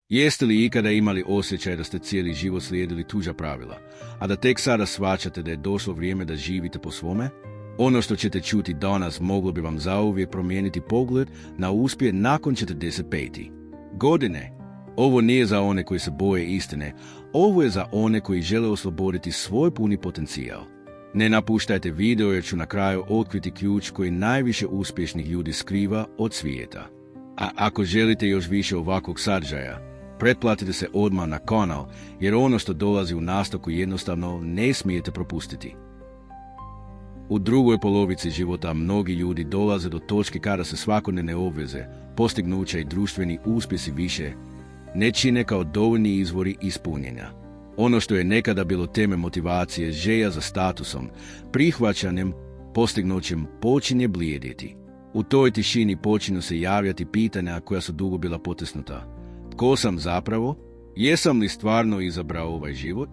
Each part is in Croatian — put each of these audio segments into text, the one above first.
Jeste li ikada imali osjećaj da ste cijeli život slijedili tuđa pravila, a da tek sada shvaćate da je došlo vrijeme da živite po svome? Ono što ćete čuti danas moglo bi vam zauvijek promijeniti pogled na uspjeh nakon 45 godine. Ovo nije za one koji se boje istine, ovo je za one koji žele osloboditi svoj puni potencijal. Ne napuštajte video jer ću na kraju otkriti ključ koji najviše uspješnih ljudi skriva od svijeta. A ako želite još više ovakvog sadržaja, pretplatite se odmah na kanal jer ono što dolazi u nastavku jednostavno ne smijete propustiti. U drugoj polovici života mnogi ljudi dolaze do točke kada se svakodnevne obveze, postignuća i društveni uspjesi više ne čine kao dovoljni izvori ispunjenja. Ono što je nekada bilo teme motivacije, želja za statusom, prihvaćanjem, postignućem počinje blijediti. U toj tišini počinju se javljati pitanja koja su dugo bila potisnuta. Tko sam zapravo? Jesam li stvarno izabrao ovaj život?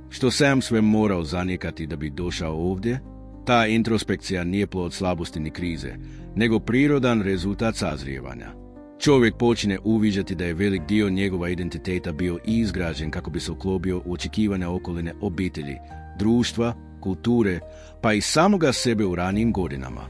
Što sam sve morao zanijekati da bi došao ovdje? Ta introspekcija nije plod slabosti ni krize, nego prirodan rezultat sazrijevanja. Čovjek počine uviđati da je velik dio njegova identiteta bio izgrađen kako bi se uklopio u očekivanja okoline obitelji, društva, kulture, pa i samoga sebe u ranijim godinama.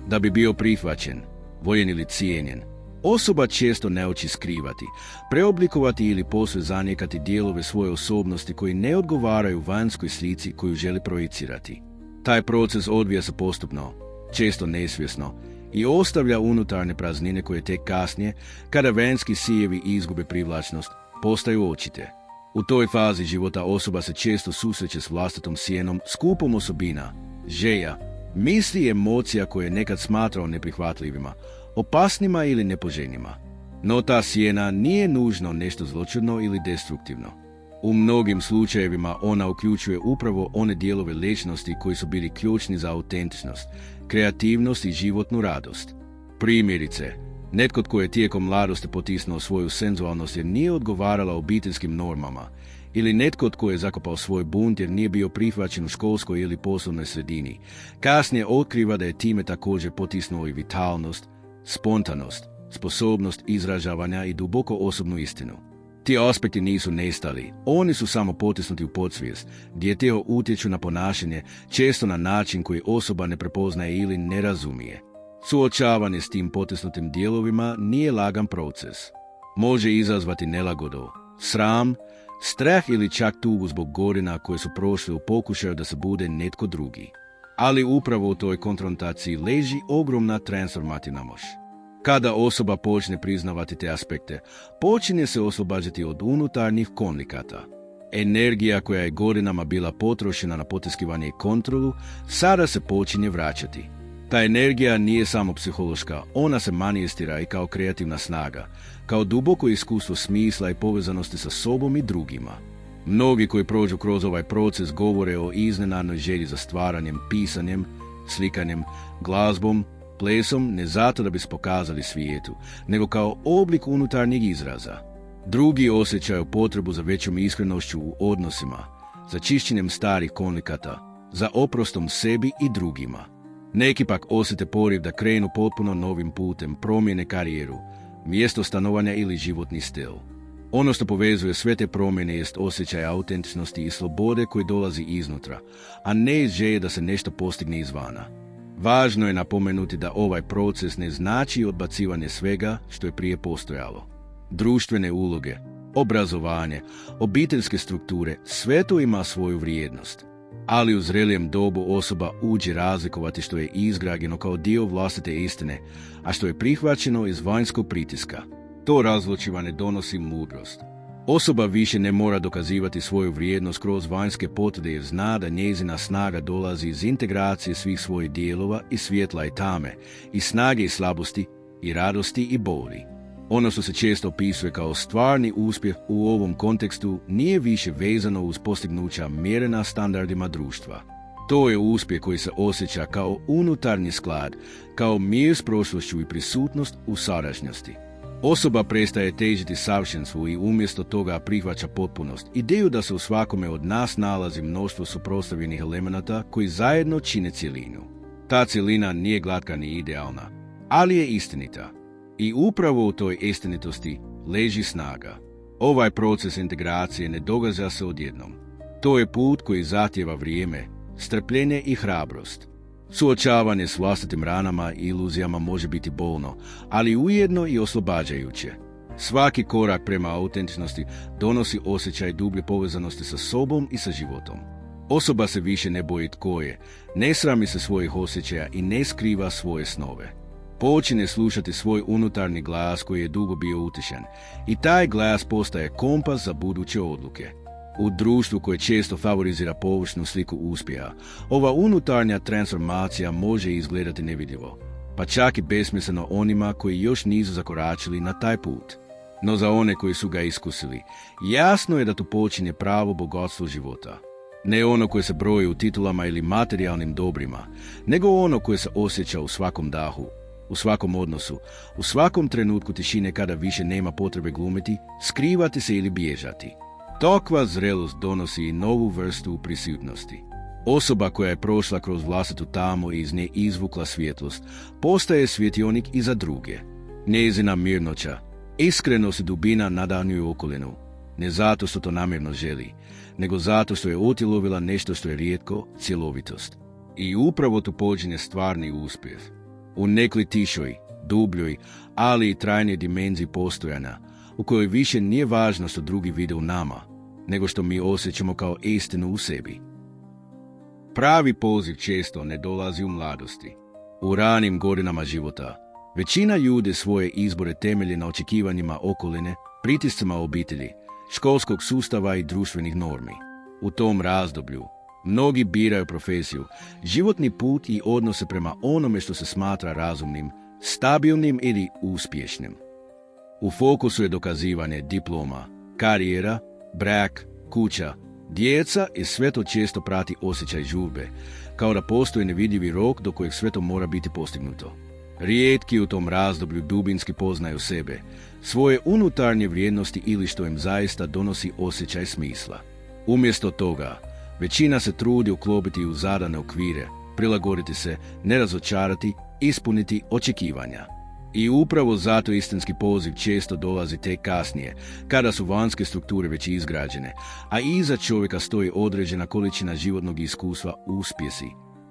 Da bi bio prihvaćen, voljen ili cijenjen, osoba često ne uči skrivati, preoblikovati ili posve zanijekati dijelove svoje osobnosti koji ne odgovaraju vanjskoj slici koju želi projicirati. Taj proces odvija se postupno, često nesvjesno, i ostavlja unutarnje praznine koje tek kasnije, kada vanjski sijevi izgube privlačnost, postaju očite. U toj fazi života osoba se često susreće s vlastitom sjenom, skupom osobina, želja, misli i emocija koje je nekad smatrao neprihvatljivima, opasnima ili nepoželjnima. No ta sjena nije nužno nešto zločudno ili destruktivno. U mnogim slučajevima ona uključuje upravo one dijelove ličnosti koji su bili ključni za autentičnost, kreativnost i životnu radost. Primjerice, netko tko je tijekom mladosti potisnuo svoju senzualnost jer nije odgovarala obiteljskim normama, ili netko tko je zakopao svoj bunt jer nije bio prihvaćen u školskoj ili poslovnoj sredini, kasnije otkriva da je time također potisnuo i vitalnost, spontanost, sposobnost izražavanja i duboko osobnu istinu. Ti aspekti nisu nestali, oni su samo potisnuti u podsvijest, gdje te utječu na ponašanje, često na način koji osoba ne prepoznaje ili ne razumije. Suočavanje s tim potisnutim dijelovima nije lagan proces. Može izazvati nelagodu, sram, strah ili čak tugu zbog godina koje su prošle u pokušaju da se bude netko drugi. Ali upravo u toj konfrontaciji leži ogromna transformativna moć. Kada osoba počne priznavati te aspekte, počinje se oslobađati od unutarnjih konflikata. Energija koja je godinama bila potrošena na potiskivanje i kontrolu, sada se počinje vraćati. Ta energija nije samo psihološka, ona se manifestira i kao kreativna snaga, kao duboko iskustvo smisla i povezanosti sa sobom i drugima. Mnogi koji prođu kroz ovaj proces govore o iznenadnoj želji za stvaranjem, pisanjem, slikanjem, glazbom, plesom, ne zato da bi se pokazali svijetu, nego kao oblik unutarnjeg izraza. Drugi osjećaju potrebu za većom iskrenošću u odnosima, za čišćenjem starih konflikata, za oprostom sebi i drugima. Neki pak osjete poriv da krenu potpuno novim putem, promijene karijeru, mjesto stanovanja ili životni stil. Ono što povezuje sve te promjene jest osjećaj autentičnosti i slobode koji dolazi iznutra, a ne iz želje da se nešto postigne izvana. Važno je napomenuti da ovaj proces ne znači odbacivanje svega što je prije postojalo. Društvene uloge, obrazovanje, obiteljske strukture, sve to ima svoju vrijednost. Ali u zrelijem dobu osoba uđe razlikovati što je izgrađeno kao dio vlastite istine, a što je prihvaćeno iz vanjskog pritiska. To razlučivanje donosi mudrost. Osoba više ne mora dokazivati svoju vrijednost kroz vanjske potvrde jer zna da njezina snaga dolazi iz integracije svih svojih dijelova i svjetla i tame, i snage i slabosti, i radosti i boli. Ono što se često opisuje kao stvarni uspjeh u ovom kontekstu nije više vezano uz postignuća mjerena standardima društva. To je uspjeh koji se osjeća kao unutarnji sklad, kao mir s prošlošću i prisutnost u sadašnjosti. Osoba prestaje težiti savršenstvu i umjesto toga prihvaća potpunost, ideju da se u svakome od nas nalazi mnoštvo suprotstavljenih elemenata koji zajedno čine cjelinu. Ta cjelina nije glatka ni idealna, ali je istinita. I upravo u toj istinitosti leži snaga. Ovaj proces integracije ne događa se odjednom. To je put koji zahtijeva vrijeme, strpljenje i hrabrost. Suočavanje s vlastitim ranama i iluzijama može biti bolno, ali ujedno i oslobađajuće. Svaki korak prema autentičnosti donosi osjećaj dublje povezanosti sa sobom i sa životom. Osoba se više ne boji tko je, ne srami se svojih osjećaja i ne skriva svoje snove. Počine slušati svoj unutarnji glas koji je dugo bio utišan i taj glas postaje kompas za buduće odluke. U društvu koje često favorizira površnu sliku uspjeha, ova unutarnja transformacija može izgledati nevidljivo, pa čak i besmisleno onima koji još nisu zakoračili na taj put. No za one koji su ga iskusili, jasno je da tu počinje pravo bogatstvo života. Ne ono koje se broji u titulama ili materijalnim dobrima, nego ono koje se osjeća u svakom dahu, u svakom odnosu, u svakom trenutku tišine kada više nema potrebe glumiti, skrivati se ili bježati. Takva zrelost donosi i novu vrstu prisutnosti. Osoba koja je prošla kroz vlastitu tamu i iz nje izvukla svjetlost, postaje svjetionik i za druge. Njezina mirnoća, iskrenost i dubina nadanjuju okolinu. Ne zato što to namjerno želi, nego zato što je utjelovila nešto što je rijetko, cjelovitost. I upravo tu počinje stvarni uspjeh. U nekoj tišoj, dubljoj, ali i trajnoj dimenziji postojanja, u kojoj više nije važno što drugi vide u nama, nego što mi osjećamo kao istinu u sebi. Pravi poziv često ne dolazi u mladosti. U ranim godinama života, većina ljudi svoje izbore temelji na očekivanjima okoline, pritiscima obitelji, školskog sustava i društvenih normi. U tom razdoblju, mnogi biraju profesiju, životni put i odnose prema onome što se smatra razumnim, stabilnim ili uspješnim. U fokusu je dokazivanje diploma, karijera, brak, kuća, djeca i sve to često prati osjećaj žurbe, kao da postoji nevidljivi rok do kojeg sve to mora biti postignuto. Rijetki u tom razdoblju dubinski poznaju sebe, svoje unutarnje vrijednosti ili što im zaista donosi osjećaj smisla. Umjesto toga, većina se trudi uklopiti u zadane okvire, prilagoditi se, ne razočarati, ispuniti očekivanja. I upravo zato istinski poziv često dolazi tek kasnije, kada su vanjske strukture već izgrađene, a iza čovjeka stoji određena količina životnog iskustva, uspjesi,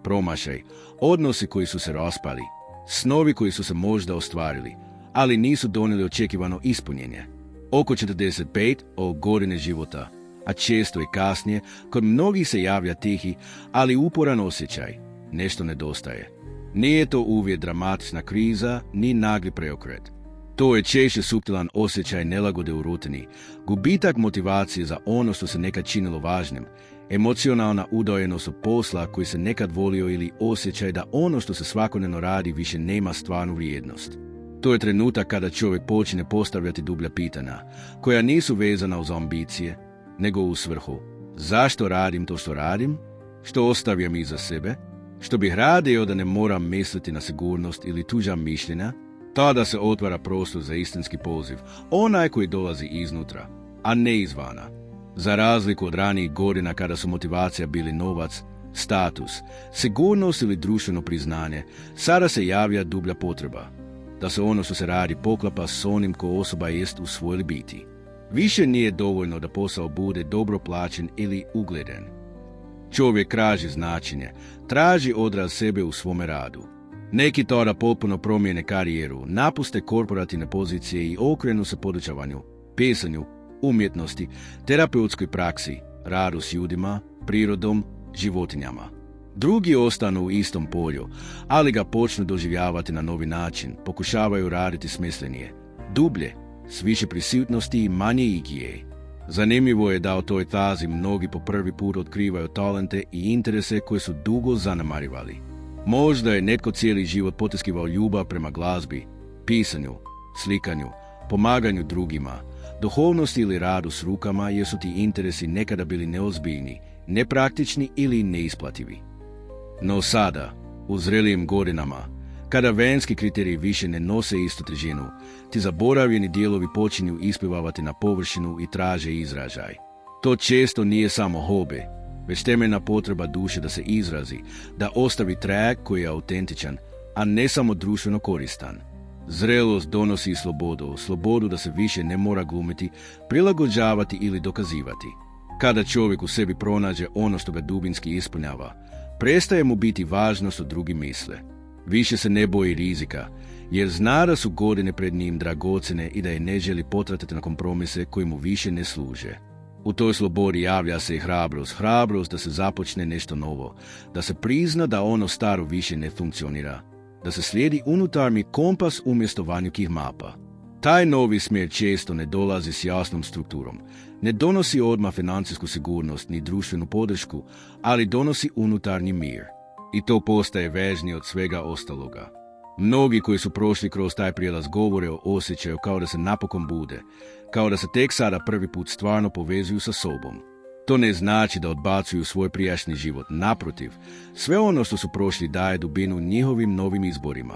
promašaj, odnosi koji su se raspali, snovi koji su se možda ostvarili, ali nisu donijeli očekivano ispunjenje. Oko 45 godine života, a često i kasnije, kod mnogih se javlja tihi, ali uporan osjećaj. Nešto nedostaje. Nije to uvijek dramatična kriza, ni nagli preokret. To je češće suptilan osjećaj nelagode u rutini, gubitak motivacije za ono što se nekad činilo važnim, emocionalna udaljenost od posla koji se nekad volio ili osjećaj da ono što se svakodnevno radi više nema stvarnu vrijednost. To je trenutak kada čovjek počne postavljati dublja pitanja, koja nisu vezana uz ambicije, nego u svrhu. Zašto radim to što radim? Što ostavljam iza sebe? Što bih radio da ne moram misliti na sigurnost ili tuđa mišljenja? Tada se otvara prostor za istinski poziv, onaj koji dolazi iznutra, a ne izvana. Za razliku od ranijih godina kada su motivacija bili novac, status, sigurnost ili društveno priznanje, sada se javlja dublja potreba. Da se ono što se radi poklapa s onim ko osoba jest u svojoj biti. Više nije dovoljno da posao bude dobro plaćen ili ugledan. Čovjek traži značenje, traži odraz sebe u svome radu. Neki tada potpuno promijene karijeru, napuste korporativne pozicije i okrenu se podučavanju, pisanju, umjetnosti, terapeutskoj praksi, radu s ljudima, prirodom, životinjama. Drugi ostanu u istom polju, ali ga počnu doživljavati na novi način, pokušavaju raditi smislenije, dublje, s više prisutnosti i manje igije. Zanimljivo je da u toj fazi mnogi po prvi put otkrivaju talente i interese koje su dugo zanemarivali. Možda je netko cijeli život potiskivao ljubav prema glazbi, pisanju, slikanju, pomaganju drugima, duhovnosti ili radu s rukama jer su ti interesi nekada bili neozbiljni, nepraktični ili neisplativi. No sada, u zrelijim godinama, kada vanjski kriteriji više ne nose istu težinu, ti zaboravljeni dijelovi počinju isplivavati na površinu i traže izražaj. To često nije samo hobi, već temeljna potreba duše da se izrazi, da ostavi trag koji je autentičan, a ne samo društveno koristan. Zrelost donosi slobodu, slobodu da se više ne mora glumiti, prilagođavati ili dokazivati. Kada čovjek u sebi pronađe ono što ga dubinski ispunjava, prestaje mu biti važno što drugi misle. Više se ne boji rizika, jer zna da su godine pred njim dragocjene i da je ne želi potratiti na kompromise koji mu više ne služe. U toj slobodi javlja se i hrabrost da se započne nešto novo, da se prizna da ono staro više ne funkcionira, da se slijedi unutarnji kompas umjesto vanjskih mapa. Taj novi smjer često ne dolazi s jasnom strukturom, ne donosi odmah financijsku sigurnost ni društvenu podršku, ali donosi unutarnji mir. I to postaje važnije od svega ostaloga. Mnogi koji su prošli kroz taj prijelaz govore o osjećaju kao da se napokon bude, kao da se tek sada prvi put stvarno povezuju sa sobom. To ne znači da odbacuju svoj prijašnji život, naprotiv, sve ono što su prošli daje dubinu njihovim novim izborima.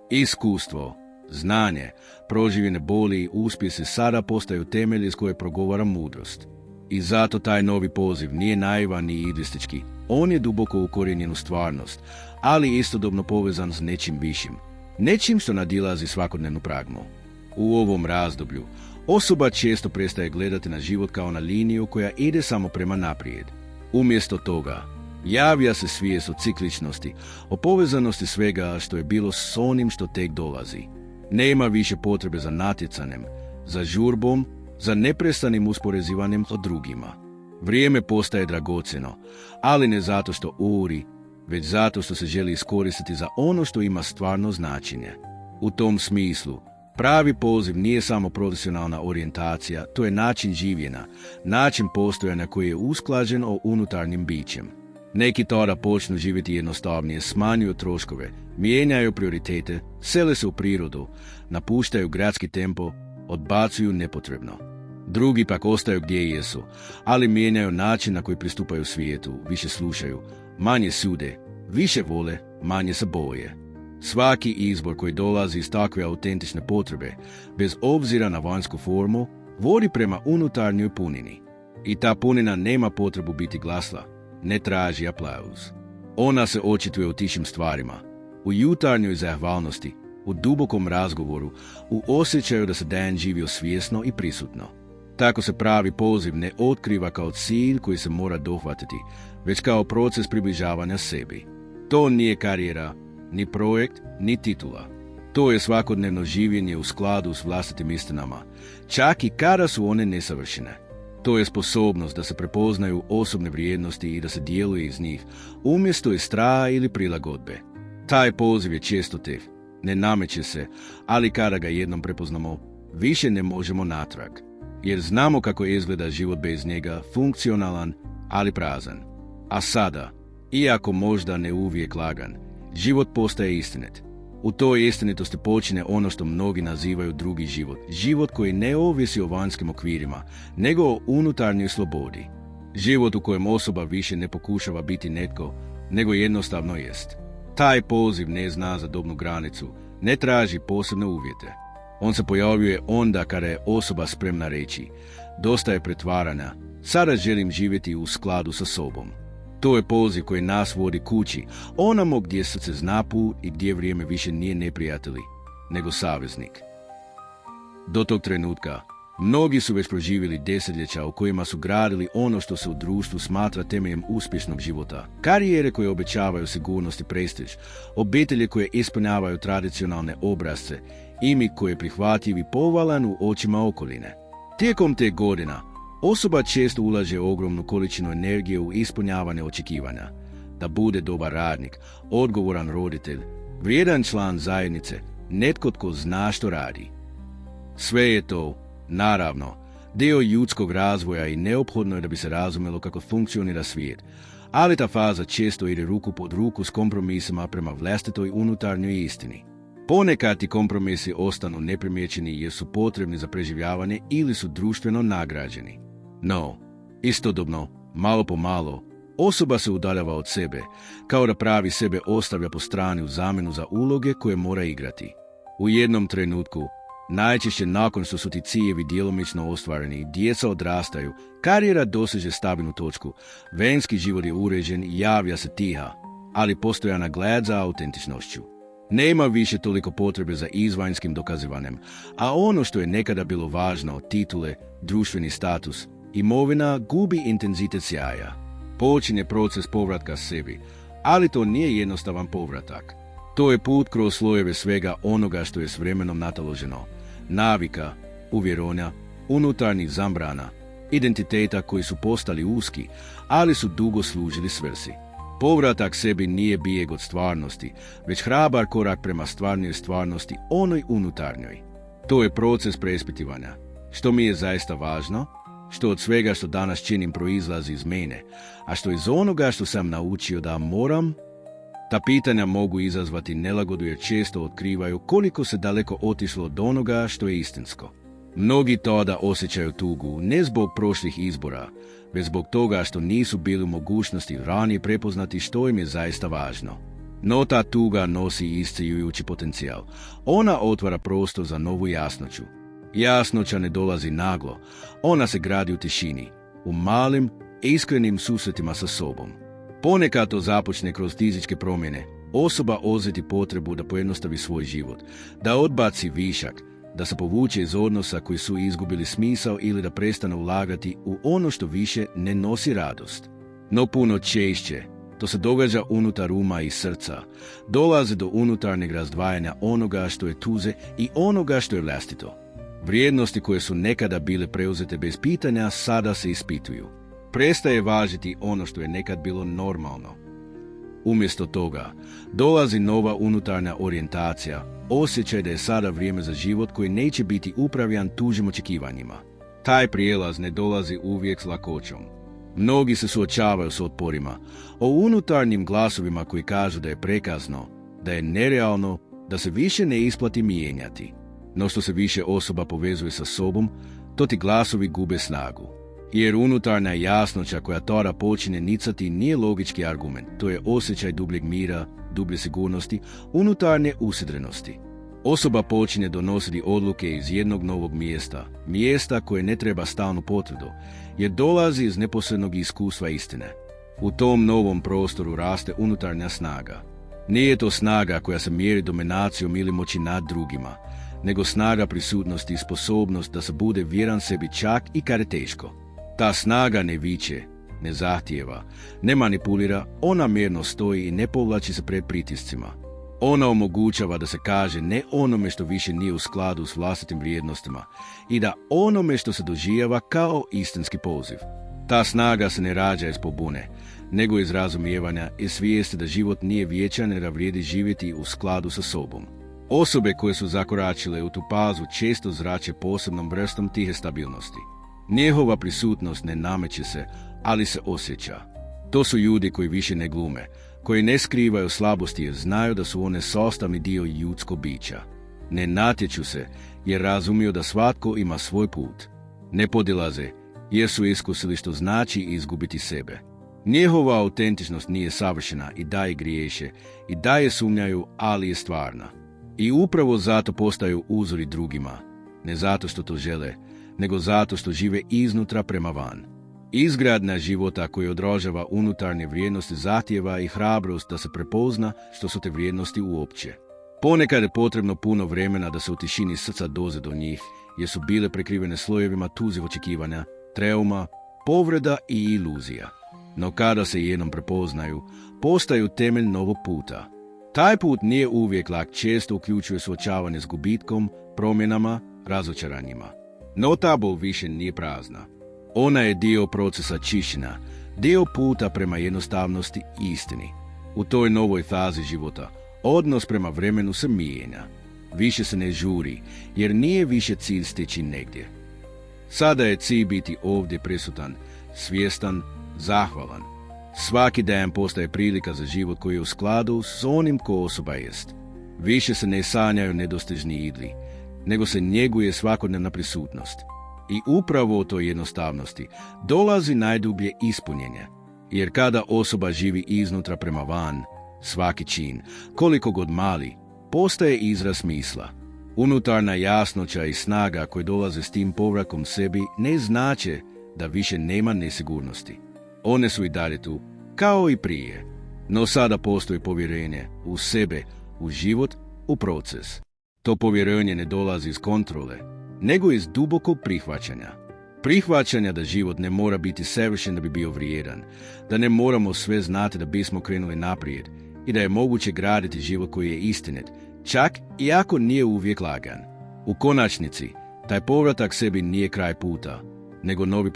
Iskustvo, znanje, proživljene boli i uspjesi sada postaju temelji iz koje progovara mudrost. I zato taj novi poziv nije naivan ni idealistički, on je duboko ukorijenjen u stvarnost, ali istodobno povezan s nečim višim, nečim što nadilazi svakodnevnu pragmu. U ovom razdoblju osoba često prestaje gledati na život kao na liniju koja ide samo prema naprijed. Umjesto toga, javlja se svijest o cikličnosti, o povezanosti svega što je bilo s onim što tek dolazi. Nema više potrebe za natjecanjem, za žurbom, za neprestanim usporezivanjem od drugima. Vrijeme postaje dragocjeno, ali ne zato što uri, već zato što se želi iskoristiti za ono što ima stvarno značenje. U tom smislu, pravi poziv nije samo profesionalna orijentacija, to je način življenja, način postojanja koji je usklađen o unutarnjim bićem. Neki tada počnu živjeti jednostavnije, smanjuju troškove, mijenjaju prioritete, sele se u prirodu, napuštaju gradski tempo, odbacuju nepotrebno. Drugi pak ostaju gdje jesu, ali mijenjaju način na koji pristupaju svijetu, više slušaju, manje sude, više vole, manje se boje. Svaki izbor koji dolazi iz takve autentične potrebe, bez obzira na vanjsku formu, vodi prema unutarnjoj punini. I ta punina nema potrebu biti glasna, ne traži aplauz. Ona se očituje u tišim stvarima, u jutarnjoj zahvalnosti, u dubokom razgovoru, u osjećaju da se dan živio svjesno i prisutno. Tako se pravi poziv ne otkriva kao cilj koji se mora dohvatiti, već kao proces približavanja sebi. To nije karijera, ni projekt, ni titula. To je svakodnevno življenje u skladu s vlastitim istinama, čak i kada su one nesavršene. To je sposobnost da se prepoznaju osobne vrijednosti i da se djeluje iz njih, umjesto iz straha ili prilagodbe. Taj poziv je često tev, ne nameće se, ali kada ga jednom prepoznamo, više ne možemo natrag. Jer znamo kako izgleda život bez njega, funkcionalan, ali prazan. A sada, iako možda ne uvijek lagan, život postaje istinit. U toj istinitosti počine ono što mnogi nazivaju drugi život. Život koji ne ovisi o vanjskim okvirima, nego o unutarnjoj slobodi. Život u kojem osoba više ne pokušava biti netko, nego jednostavno jest. Taj poziv ne zna za dobnu granicu, ne traži posebne uvjete. On se pojavljuje onda kada je osoba spremna reći: dosta je pretvaranja, sada želim živjeti u skladu sa sobom. To je poziv koji nas vodi kući, onamo gdje srce zna put i gdje vrijeme više nije neprijatelj, nego saveznik. Do tog trenutka, mnogi su već proživjeli desetljeća u kojima su gradili ono što se u društvu smatra temeljem uspješnog života. Karijere koje obećavaju sigurnost i prestiž, obitelji koje ispunjavaju tradicionalne obrasce, ime koji je prihvatljiv i povalan u očima okoline. Tijekom te godina, osoba često ulaže ogromnu količinu energije u ispunjavanje očekivanja. Da bude dobar radnik, odgovoran roditelj, vrijedan član zajednice, netko tko zna što radi. Sve je to, naravno, dio ljudskog razvoja i neophodno je da bi se razumjelo kako funkcionira svijet, ali ta faza često ide ruku pod ruku s kompromisima prema vlastitoj unutarnjoj istini. Ponekad ti kompromisi ostanu neprimjećeni jer su potrebni za preživljavanje ili su društveno nagrađeni. No, istodobno, malo po malo, osoba se udaljava od sebe, kao da pravi sebe ostavlja po strani u zamjenu za uloge koje mora igrati. U jednom trenutku, najčešće nakon što su ti ciljevi djelomično ostvareni, djeca odrastaju, karijera doseže stabilnu točku, vanjski život je uređen i javlja se tiha, ali postojana glad za autentičnošću. Nema više toliko potrebe za izvanjskim dokazivanjem, a ono što je nekada bilo važno, titule, društveni status, imovina, gubi intenzitet sjaja. Počinje proces povratka sebi, ali to nije jednostavan povratak. To je put kroz slojeve svega onoga što je s vremenom nataloženo. Navika, uvjerenja, unutarnjih zambrana, identiteta koji su postali uski, ali su dugo služili svrsi. Povratak sebi nije bijeg od stvarnosti, već hrabar korak prema stvarnoj stvarnosti, onoj unutarnjoj. To je proces preispitivanja. Što mi je zaista važno? Što od svega što danas činim proizlazi iz mene, a što iz onoga što sam naučio da moram? Ta pitanja mogu izazvati nelagodu jer često otkrivaju koliko se daleko otišlo od onoga što je istinsko. Mnogi tada osjećaju tugu ne zbog prošlih izbora, već zbog toga što nisu bili u mogućnosti ranije prepoznati što im je zaista važno. No ta tuga nosi iscrpljujući potencijal. Ona otvara prostor za novu jasnoću. Jasnoća ne dolazi naglo, ona se gradi u tišini, u malim, iskrenim susretima sa sobom. Ponekad to započne kroz fizičke promjene. Osoba osjeti potrebu da pojednostavi svoj život, da odbaci višak, da se povuče iz odnosa koji su izgubili smisao ili da prestane ulagati u ono što više ne nosi radost. No puno češće to se događa unutar uma i srca. Dolaze do unutarnjeg razdvajanja onoga što je tuđe i onoga što je vlastito. Vrijednosti koje su nekada bile preuzete bez pitanja sada se ispituju. Prestaje važiti ono što je nekad bilo normalno. Umjesto toga dolazi nova unutarnja orijentacija, osjećaj da je sada vrijeme za život koji neće biti upravljan tuđim očekivanjima. Taj prijelaz ne dolazi uvijek s lakoćom. Mnogi se suočavaju s otporima, o unutarnjim glasovima koji kažu da je prekasno, da je nerealno, da se više ne isplati mijenjati. No što se više osoba povezuje sa sobom, to ti glasovi gube snagu. Jer unutarnja jasnoća koja tada počinje nicati nije logički argument, to je osjećaj dubljeg mira, dublje sigurnosti, unutarnje usidrenosti. Osoba počinje donositi odluke iz jednog novog mjesta koje ne treba stalnu potvrdu, jer dolazi iz neposrednog iskustva istine. U tom novom prostoru raste unutarnja snaga. Nije to snaga koja se mjeri dominacijom ili moći nad drugima, nego snaga prisutnosti i sposobnost da se bude vjeran sebi čak i kad je teško. Ta snaga ne viče, ne zahtijeva, ne manipulira, ona mirno stoji i ne povlači se pred pritiscima. Ona omogućava da se kaže ne onome što više nije u skladu s vlastitim vrijednostima i da onome što se doživljava kao istinski poziv. Ta snaga se ne rađa iz pobune, nego iz razumijevanja i svijesti da život nije vječan i da vrijedi živjeti u skladu sa sobom. Osobe koje su zakoračile u tu fazu često zrače posebnom vrstom tihe stabilnosti. Njihova prisutnost ne nameće se, ali se osjeća. To su ljudi koji više ne glume, koji ne skrivaju slabosti jer znaju da su one sastavni dio ljudskog bića. Ne natječu se jer razumiju da svatko ima svoj put. Ne podilaze jer su iskusili što znači izgubiti sebe. Njihova autentičnost nije savršena i daje griješe, i daje sumnjaju, ali je stvarna. I upravo zato postaju uzori drugima, ne zato što to žele, nego zato što žive iznutra prema van. Izgradnja života koji odražava unutarnje vrijednosti zahtijeva i hrabrost da se prepozna što su te vrijednosti uopće. Ponekad je potrebno puno vremena da se u tišini srca doze do njih, jer su bile prekrivene slojevima tuđih očekivanja, trauma, povreda i iluzija. No kada se jednom prepoznaju, postaju temelj novog puta. Taj put nije uvijek lak, često uključuje suočavanje s gubitkom, promjenama, razočaranjima. No ta bol više nije prazna. Ona je dio procesa čišćenja, dio puta prema jednostavnosti i istini. U toj novoj fazi života odnos prema vremenu se mijenja. Više se ne žuri, jer nije više cilj stići negdje. Sada je cilj biti ovdje prisutan, svjestan, zahvalan. Svaki dan postaje prilika za život koji je u skladu s onim ko osoba jest. Više se ne sanjaju nedostižni idli, nego se njeguje svakodnevna prisutnost. I upravo u toj jednostavnosti dolazi najdublje ispunjenje. Jer kada osoba živi iznutra prema van, svaki čin, koliko god mali, postaje izraz smisla. Unutarnja jasnoća i snaga koje dolaze s tim povrakom sebi ne znače da više nema nesigurnosti. One su i dalje tu, kao i prije. No sada postoji povjerenje u sebe, u život u proces. To povjerenje ne dolazi iz kontrole, nego iz dubokog prihvaćanja. Prihvaćanja da život ne mora biti savršen da bi bio vrijedan, da ne moramo sve znati da bismo krenuli naprijed i da je moguće graditi život koji je istinit, čak i ako nije uvijek lagan. U konačnici, taj povratak sebi nije kraj puta, nego novi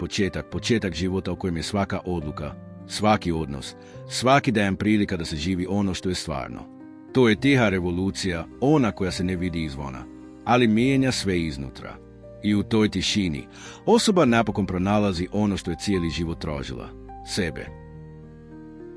početak života u kojem je svaka odluka, svaki odnos, svaki dan prilika da se živi ono što je stvarno. To je tiha revolucija, ona koja se ne vidi izvona, ali mijenja sve iznutra. I u toj tišini osoba napokon pronalazi ono što je cijeli život tražila, sebe.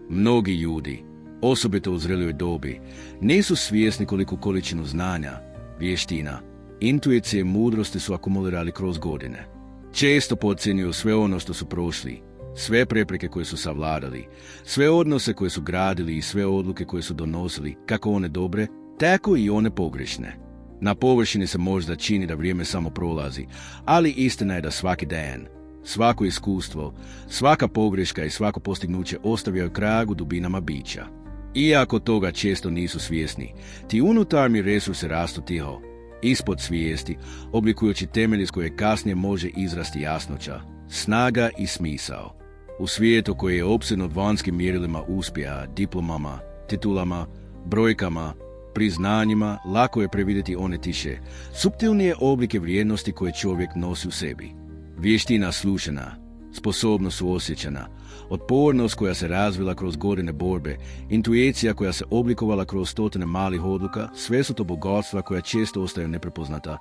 Mnogi ljudi, osobito u zrelijoj dobi, nisu svjesni koliku količinu znanja, vještina, intuicije i mudrosti su akumulirali kroz godine. Često podcjenjuju sve ono što su prošli, sve prepreke koje su savladali, sve odnose koje su gradili i sve odluke koje su donosili, kako one dobre, tako i one pogrešne. Na površini se možda čini da vrijeme samo prolazi, ali istina je da svaki dan, svako iskustvo, svaka pogreška i svako postignuće ostavljaju trag u dubinama bića. Iako toga često nisu svjesni, ti unutarnji resursi rastu tiho, ispod svijesti, oblikujući temelj iz koje kasnije može izrasti jasnoća, snaga i smisao. U svijetu koji je opsednut vanjskim mjerilima uspjeha, diplomama, titulama, brojkama, priznanjima, lako je previdjeti one tiše, suptilnije oblike vrijednosti koje čovjek nosi u sebi. Vještina slušana, sposobnost suosjećana, otpornost koja se razvila kroz godine borbe, intuicija koja se oblikovala kroz stotine malih odluka, sve su to bogatstva koja često ostaju neprepoznata,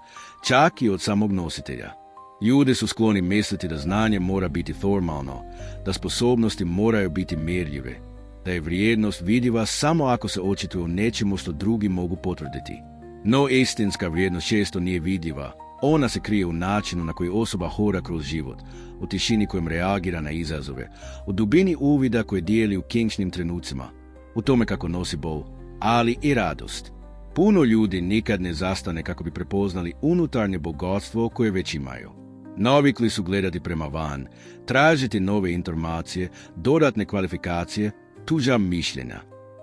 čak i od samog nositelja. Ljudi su skloni misliti da znanje mora biti formalno, da sposobnosti moraju biti mjerljive, da je vrijednost vidljiva samo ako se očituje u nečemu što drugi mogu potvrditi. No istinska vrijednost često nije vidljiva. Ona se krije u načinu na koji osoba hoda kroz život, u tišini kojom reagira na izazove, u dubini uvida koje dijeli u kičnim trenucima, u tome kako nosi bol, ali i radost. Puno ljudi nikad ne zastane kako bi prepoznali unutarnje bogatstvo koje već imaju. Navikli su gledati prema van, tražiti nove informacije, dodatne kvalifikacije, tuđa mišljenja.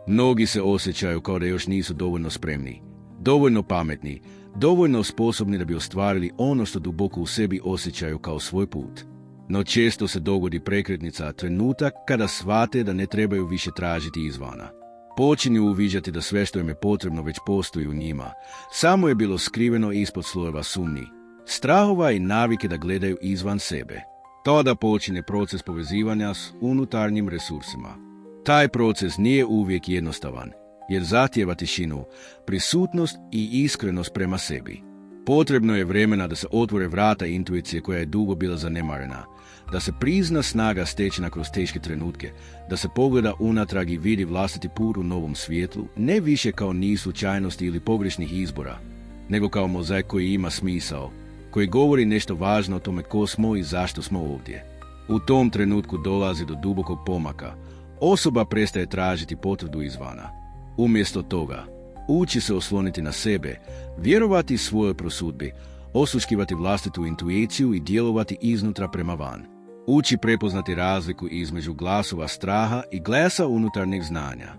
Mnogi se osjećaju kao da još nisu dovoljno spremni, dovoljno pametni, dovoljno sposobni da bi ostvarili ono što duboko u sebi osjećaju kao svoj put. No često se dogodi prekretnica, trenutak kada shvate da ne trebaju više tražiti izvana. Počinju uviđati da sve što im je potrebno već postoji u njima, samo je bilo skriveno ispod slojeva sumnji, strahova i navike da gledaju izvan sebe. Tada počinje proces povezivanja s unutarnjim resursima. Taj proces nije uvijek jednostavan, jer zahtijeva tišinu, prisutnost i iskrenost prema sebi. Potrebno je vremena da se otvore vrata intuicije koja je dugo bila zanemarena, da se prizna snaga stečena kroz teške trenutke, da se pogleda unatrag i vidi vlastiti put u novom svijetlu, ne više kao niz slučajnosti ili pogrešnih izbora, nego kao mozaik koji ima smisao, koji govori nešto važno o tome ko smo i zašto smo ovdje. U tom trenutku dolazi do dubokog pomaka. Osoba prestaje tražiti potvrdu izvana. Umjesto toga, uči se osloniti na sebe, vjerovati svojoj prosudbi, osluškivati vlastitu intuiciju i djelovati iznutra prema van. Uči prepoznati razliku između glasova straha i glasa unutarnjeg znanja.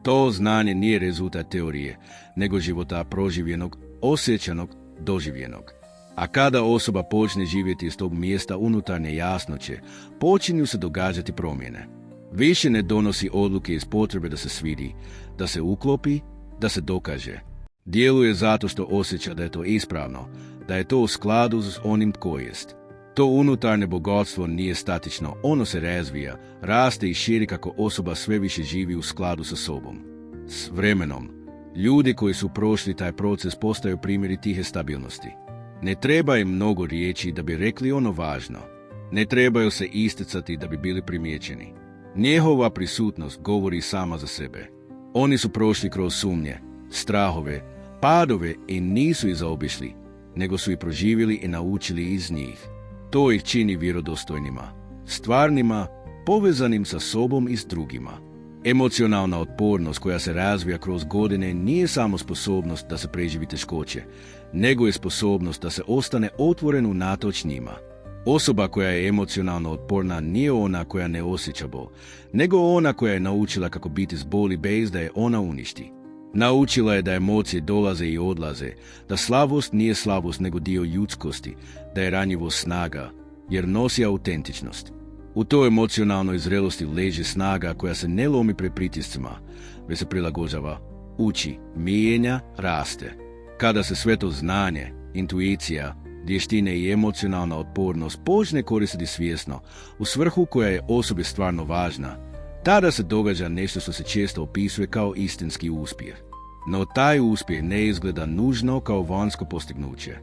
To znanje nije rezultat teorije, nego života proživljenog, osjećanog, doživljenog. A kada osoba počne živjeti iz tog mjesta unutarnje jasnoće, počinju se događati promjene. Više ne donosi odluke iz potrebe da se svidi, da se uklopi, da se dokaže. Djeluje zato što osjeća da je to ispravno, da je to u skladu s onim tko jest. To unutarnje bogatstvo nije statično, ono se razvija, raste i širi kako osoba sve više živi u skladu sa sobom. S vremenom, ljudi koji su prošli taj proces postaju primjeri tihe stabilnosti. Ne treba im mnogo riječi da bi rekli ono važno. Ne trebaju se isticati da bi bili primijećeni. Njihova prisutnost govori sama za sebe. Oni su prošli kroz sumnje, strahove, padove i nisu ih zaobišli, nego su ih proživjeli i naučili iz njih. To ih čini vjerodostojnima, stvarnima, povezanim sa sobom i s drugima. Emocionalna otpornost koja se razvija kroz godine nije samo sposobnost da se preživi teškoće, nego je sposobnost da se ostane otvoren unatoč njima. Osoba koja je emocionalno otporna nije ona koja ne osjeća bol, nego ona koja je naučila kako biti s boli bez da je ona uništi. Naučila je da emocije dolaze i odlaze, da slabost nije slabost nego dio ljudskosti, da je ranjivost snaga, jer nosi autentičnost. U toj emocionalnoj zrelosti leži snaga koja se ne lomi pred pritiscima, već se prilagođava, uči, mijenja, raste. Kada se sve to znanje, intuicija, vještine i emocionalna otpornost počne koristiti svjesno u svrhu koja je osobi stvarno važna, tada se događa nešto što se često opisuje kao istinski uspjeh. No taj uspjeh ne izgleda nužno kao vanjsko postignuće.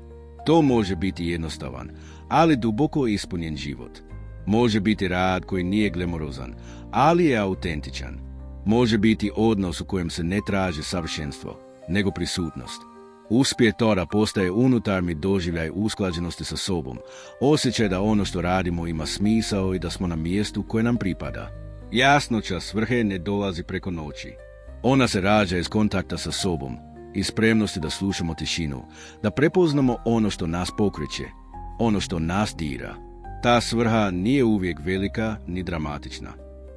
To može biti jednostavan, ali duboko ispunjen život. Može biti rad koji nije glamurozan, ali je autentičan. Može biti odnos u kojem se ne traži savršenstvo, nego prisutnost. Uspjeh tora postaje unutarnji doživljaj usklađenosti sa sobom, osjećaj da ono što radimo ima smisao i da smo na mjestu koje nam pripada. Jasnoća svrhe ne dolazi preko noći. Ona se rađa iz kontakta sa sobom, iz spremnosti da slušamo tišinu, da prepoznamo ono što nas pokreće, ono što nas dira. Ta svrha nije uvijek velika ni dramatična.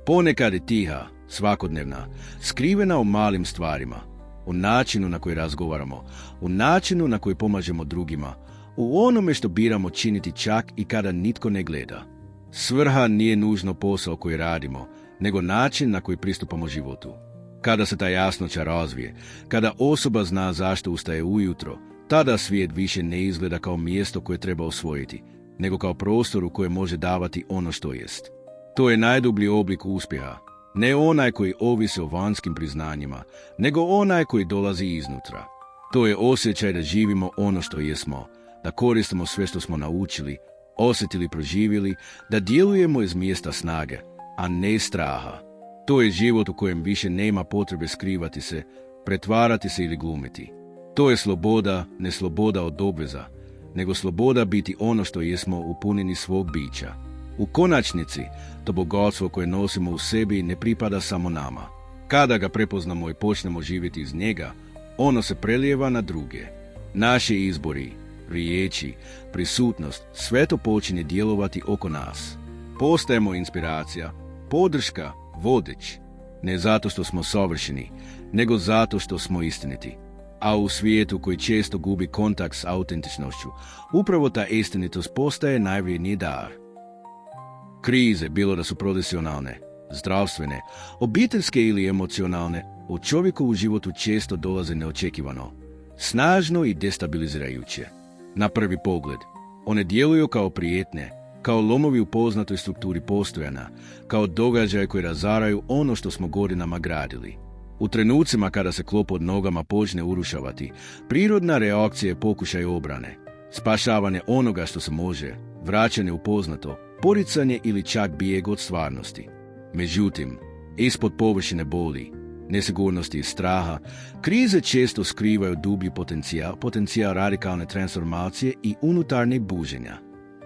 Ponekad je tiha, svakodnevna, skrivena u malim stvarima, u načinu na koji razgovaramo, u načinu na koji pomažemo drugima, u onome što biramo činiti čak i kada nitko ne gleda. Svrha nije nužno posao koji radimo, nego način na koji pristupamo životu. Kada se ta jasnoća razvije, kada osoba zna zašto ustaje ujutro, tada svijet više ne izgleda kao mjesto koje treba osvojiti, nego kao prostor u kojem može davati ono što jest. To je najdublji oblik uspjeha, ne onaj koji ovisi o vanjskim priznanjima, nego onaj koji dolazi iznutra. To je osjećaj da živimo ono što jesmo, da koristimo sve što smo naučili, osjetili, proživjeli, da djelujemo iz mjesta snage, a ne straha. To je život u kojem više nema potrebe skrivati se, pretvarati se ili glumiti. To je sloboda, ne sloboda od obveza, nego sloboda biti ono što jesmo u punini svog bića. U konačnici, to bogatstvo koje nosimo u sebi ne pripada samo nama. Kada ga prepoznamo i počnemo živjeti iz njega, ono se prelijeva na druge. Naši izbori, riječi, prisutnost, sve to počinje djelovati oko nas. Postajemo inspiracija, podrška, vodič, ne zato što smo savršeni, nego zato što smo istiniti. A u svijetu koji često gubi kontakt s autentičnošću, upravo ta istinitost postaje najvrijedniji dar. Krize, bilo da su profesionalne, zdravstvene, obiteljske ili emocionalne, u čovjekovu životu često dolaze neočekivano, snažno i destabilizirajuće. Na prvi pogled, one djeluju kao prijetne, kao lomovi u poznatoj strukturi postojanja, kao događaje koji razaraju ono što smo godinama gradili. U trenucima kada se klop pod nogama počne urušavati, prirodna reakcija je pokušaj obrane, spašavanje onoga što se može, vraćanje u poznato, poricanje ili čak bijeg od stvarnosti. Međutim, ispod površine boli, nesigurnosti i straha, krize često skrivaju dublji potencijal radikalne transformacije i unutarnjeg buženja.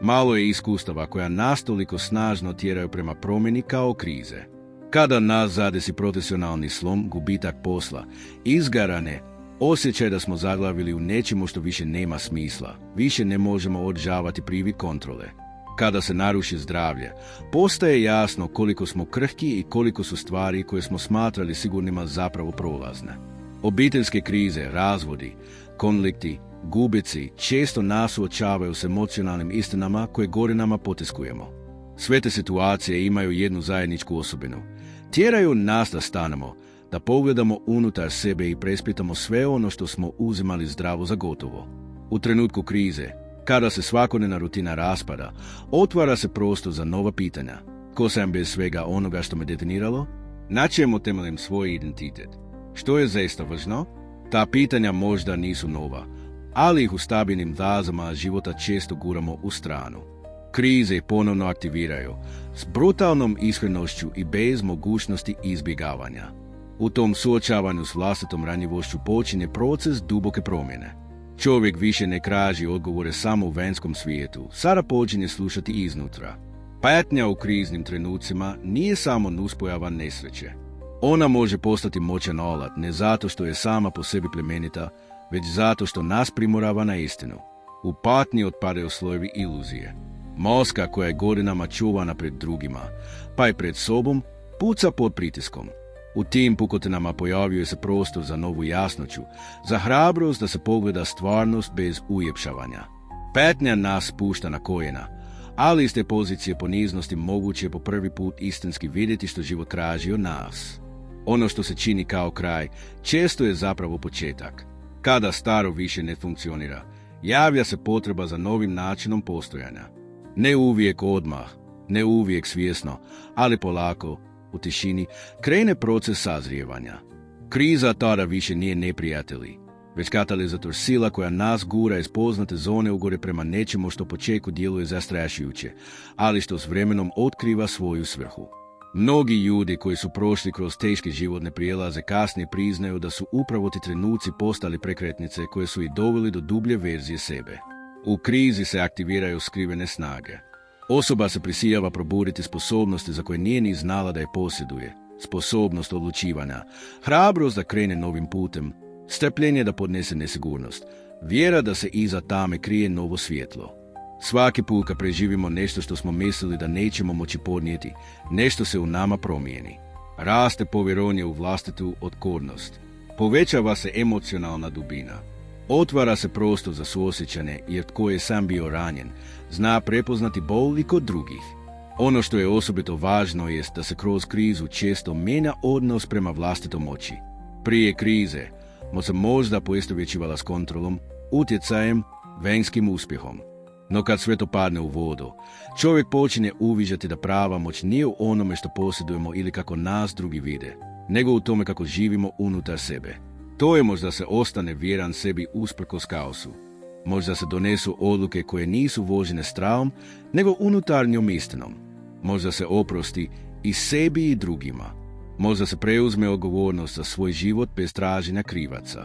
Malo je iskustava koja nas toliko snažno tjeraju prema promjeni kao krize. Kada nas zadesi profesionalni slom, gubitak posla, izgarane, osjećaj da smo zaglavili u nečemu što više nema smisla, više ne možemo održavati privid kontrole. Kada se naruši zdravlje, postaje jasno koliko smo krhki i koliko su stvari koje smo smatrali sigurnima zapravo prolazne. Obiteljske krize, razvodi, konflikti, gubici često nas suočavaju s emocionalnim istinama koje godinama potiskujemo. Sve te situacije imaju jednu zajedničku osobinu. Tjeraju nas da stanemo, da pogledamo unutar sebe i preispitamo sve ono što smo uzimali zdravo za gotovo. U trenutku krize, kada se svakodnevna rutina raspada, otvara se prostor za nova pitanja. Ko sam bez svega onoga što me definiralo? Na čemu temeljem svoj identitet? Što je zaista važno? Ta pitanja možda nisu nova, ali ih u stabilnim fazama života često guramo u stranu. Krize ponovno aktiviraju, s brutalnom iskrenošću i bez mogućnosti izbjegavanja. U tom suočavanju s vlastitom ranjivošću počinje proces duboke promjene. Čovjek više ne traži odgovore samo u vanjskom svijetu, sada počinje slušati iznutra. Patnja u kriznim trenucima nije samo nuspojava nesreće. Ona može postati moćan alat ne zato što je sama po sebi plemenita, već zato što nas primorava na istinu. U patnji otpadaju slojevi iluzije. Maska koja je godinama čuvana pred drugima, pa i pred sobom, puca pod pritiskom. U tim pukotinama pojavljuje se prostor za novu jasnoću, za hrabrost da se pogleda stvarnost bez ujepšavanja. Patnja nas pušta na koljena, ali iz te pozicije poniznosti moguće je po prvi put istinski vidjeti što život traži od nas. Ono što se čini kao kraj, često je zapravo početak. Kada staro više ne funkcionira, javlja se potreba za novim načinom postojanja. Ne uvijek odmah, ne uvijek svjesno, ali polako, u tišini, krene proces sazrijevanja. Kriza tada više nije neprijatelji, već katalizator sila koja nas gura iz poznate zone ugore prema nečemu što po početku djeluje zastrašujuće, ali što s vremenom otkriva svoju svrhu. Mnogi ljudi koji su prošli kroz teške životne prijelaze kasnije priznaju da su upravo ti trenuci postali prekretnice koje su ih doveli do dublje verzije sebe. U krizi se aktiviraju skrivene snage. Osoba se prisiljava probuditi sposobnosti za koje nije ni znala da je posjeduje, sposobnost odlučivanja, hrabrost da krene novim putem, strpljenje da podnese nesigurnost, vjera da se iza tame krije novo svjetlo. Svaki put kad preživimo nešto što smo mislili da nećemo moći podnijeti, nešto se u nama promijeni. Raste povjerenje u vlastitu otpornost, povećava se emocionalna dubina. Otvara se prostor za suosjećanje jer tko je sam bio ranjen, zna prepoznati bol i kod drugih. Ono što je osobito važno jest da se kroz krizu često mijenja odnos prema vlastitom moći. Prije krize moć se možda poistovjećivala s kontrolom, utjecajem, vanjskim uspjehom. No kad sve to padne u vodu, čovjek počinje uviđati da prava moć nije u onome što posjedujemo ili kako nas drugi vide, nego u tome kako živimo unutar sebe. To je možda se ostane vjeran sebi usprkos kaosu. Možda se donesu odluke koje nisu vođene strahom, nego unutarnjom istinom. Možda se oprosti i sebi i drugima. Možda se preuzme odgovornost za svoj život bez traženja krivaca.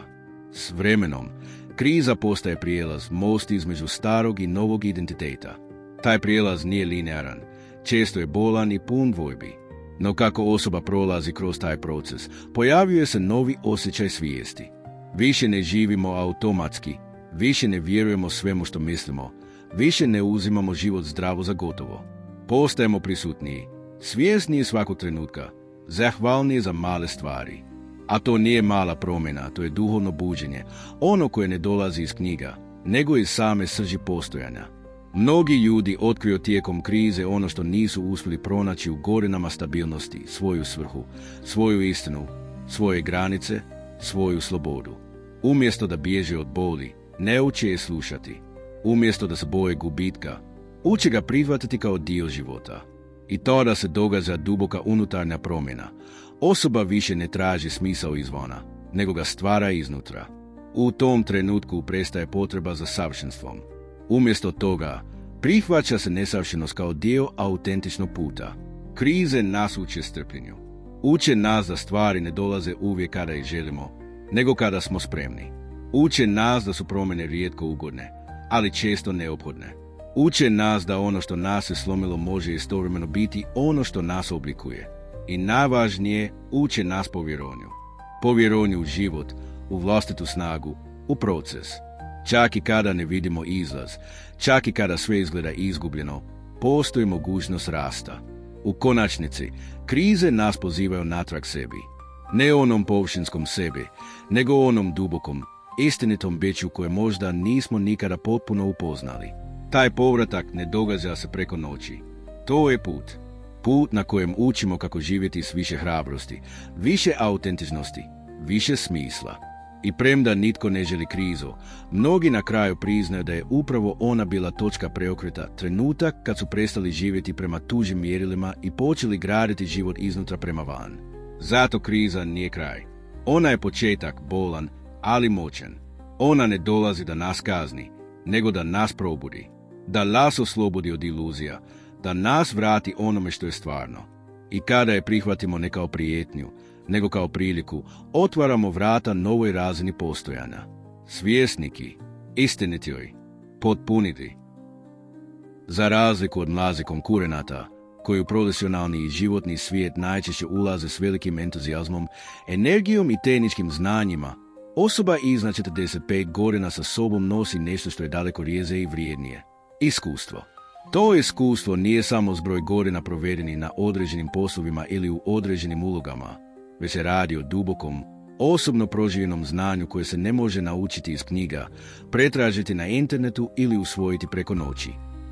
S vremenom, kriza postaje prijelaz, most između starog i novog identiteta. Taj prijelaz nije linearan, često je bolan i pun dvojbi. No kako osoba prolazi kroz taj proces, pojavljuje se novi osjećaj svijesti. Više ne živimo automatski, više ne vjerujemo svemu što mislimo, više ne uzimamo život zdravo za gotovo. Postajemo prisutniji, svjesniji svakog trenutka, zahvalniji za male stvari. A to nije mala promjena, to je duhovno buđenje, ono koje ne dolazi iz knjiga, nego iz same srži postojanja. Mnogi ljudi otkriju tijekom krize ono što nisu uspjeli pronaći u godinama stabilnosti, svoju svrhu, svoju istinu, svoje granice, svoju slobodu. Umjesto da bježe od boli, ne uče je slušati. Umjesto da se boje gubitka, uče ga prihvatiti kao dio života. I tada se događa duboka unutarnja promjena. Osoba više ne traži smisao izvana, nego ga stvara iznutra. U tom trenutku prestaje potreba za savršenstvom. Umjesto toga, prihvaća se nesavršenost kao dio autentičnog puta. Krize nas uče strpljenju. Uče nas da stvari ne dolaze uvijek kada ih želimo, nego kada smo spremni. Uče nas da su promjene rijetko ugodne, ali često neophodne. Uče nas da ono što nas je slomilo može istovremeno biti ono što nas oblikuje. I najvažnije, uče nas povjerenju. Povjerenju u život, u vlastitu snagu, u proces. Čak i kada ne vidimo izlaz, čak i kada sve izgleda izgubljeno, postoji mogućnost rasta. U konačnici, krize nas pozivaju natrag sebi. Ne onom površinskom sebi, nego onom dubokom, istinitom biću koje možda nismo nikada potpuno upoznali. Taj povratak ne događa se preko noći. To je put. Put na kojem učimo kako živjeti s više hrabrosti, više autentičnosti, više smisla. I premda nitko ne želi krizu, mnogi na kraju priznaju da je upravo ona bila točka preokreta, trenutak kad su prestali živjeti prema tuđim mjerilima i počeli graditi život iznutra prema van. Zato kriza nije kraj. Ona je početak, bolan, ali moćan. Ona ne dolazi da nas kazni, nego da nas probudi, da nas oslobodi od iluzija, da nas vrati onome što je stvarno. I kada je prihvatimo ne kao prijetnju, nego kao priliku, otvaramo vrata novoj razini postojanja. Svjesniki, istinitoj, potpuniti. Za razliku od mlazih konkurenata, koji u profesionalni i životni svijet najčešće ulaze s velikim entuzijazmom, energijom i tehničkim znanjima, osoba iznad 45 godina sa sobom nosi nešto što je daleko rjeđe i vrijednije. Iskustvo. To iskustvo nije samo zbroj godina provedenih na određenim poslovima ili u određenim ulogama. već se radi o dubokom, osobno proživljenom znanju koje se ne može naučiti iz knjiga, pretražiti na internetu ili usvojiti preko noći.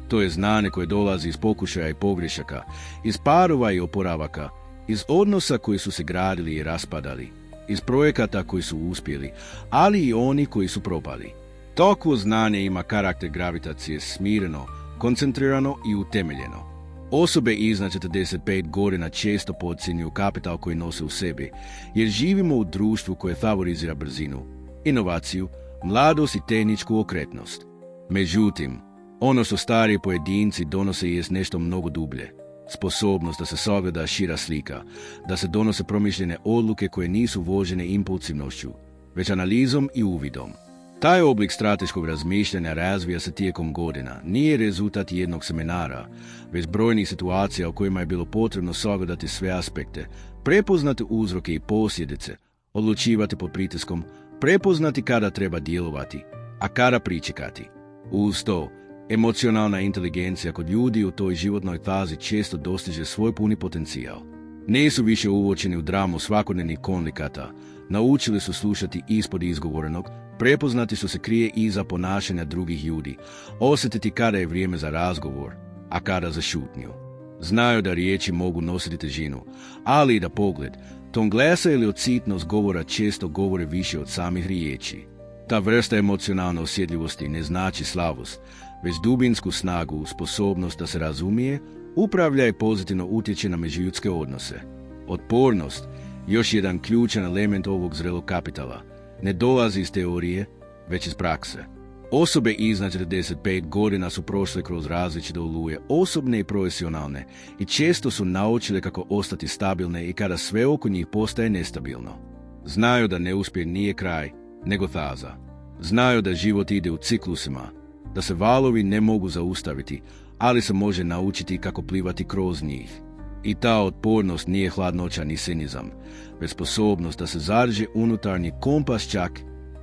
To je znanje koje dolazi iz pokušaja i pogrešaka, iz parova i oporavaka, iz odnosa koji su se gradili i raspadali, iz projekata koji su uspjeli, ali i oni koji su propali. Takvo znanje ima karakter gravitacije smireno, koncentrirano i utemeljeno. Osobe iznad 45 godina često podcjenjuju kapital koji nose u sebi, jer živimo u društvu koje favorizira brzinu, inovaciju, mladost i tehničku okretnost. Međutim, ono što stariji pojedinci donose jest nešto mnogo dublje. Sposobnost da se sagleda šira slika, da se donose promišljene odluke koje nisu vođene impulsivnošću, već analizom i uvidom. Taj oblik strateškog razmišljanja razvija se tijekom godina, nije rezultat jednog seminara, već brojnih situacija u kojima je bilo potrebno sagledati sve aspekte, prepoznati uzroke i posljedice, odlučivati pod pritiskom, prepoznati kada treba djelovati, a kada pričekati. Uz to, emocionalna inteligencija kod ljudi u toj životnoj fazi često dostiže svoj puni potencijal. Nisu više uvučeni u dramu svakodnevnih konflikata, naučili su slušati ispod izgovorenog, prepoznati su se krije iza ponašanja drugih ljudi, osjetiti kada je vrijeme za razgovor, a kada za šutnju. Znaju da riječi mogu nositi težinu, ali i da pogled, ton glasa ili odsitnost govora često govore više od samih riječi. Ta vrsta emocionalne osjetljivosti ne znači slavost, već dubinsku snagu, sposobnost da se razumije, upravlja i pozitivno utječe na međuljudske odnose. Otpornost, još jedan ključan element ovog zrelog kapitala, ne dolazi iz teorije, već iz prakse. Osobe iznad 45 godina su prošle kroz različite oluje, osobne i profesionalne, i često su naučile kako ostati stabilne i kada sve oko njih postaje nestabilno. Znaju da neuspjeh nije kraj, nego faza. Znaju da život ide u ciklusima, da se valovi ne mogu zaustaviti, ali se može naučiti kako plivati kroz njih. I ta otpornost nije hladnoća ni cinizam, već sposobnost da se zadrži unutarnji kompas čak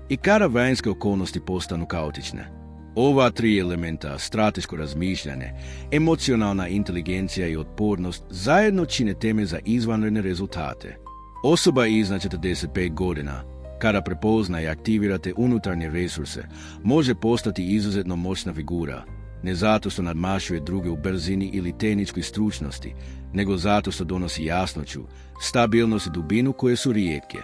i kada vanjske okolnosti postanu kaotične. Ova tri elementa, strateško razmišljanje, emocionalna inteligencija i otpornost, zajedno čine temelj za izvanredne rezultate. Osoba iznad 45 godina, kada prepozna i aktivira te unutarnje resurse, može postati izuzetno moćna figura, ne zato što nadmašuje druge u brzini ili tehničkoj stručnosti, nego zato što donosi jasnoću, stabilnost i dubinu koje su rijetke.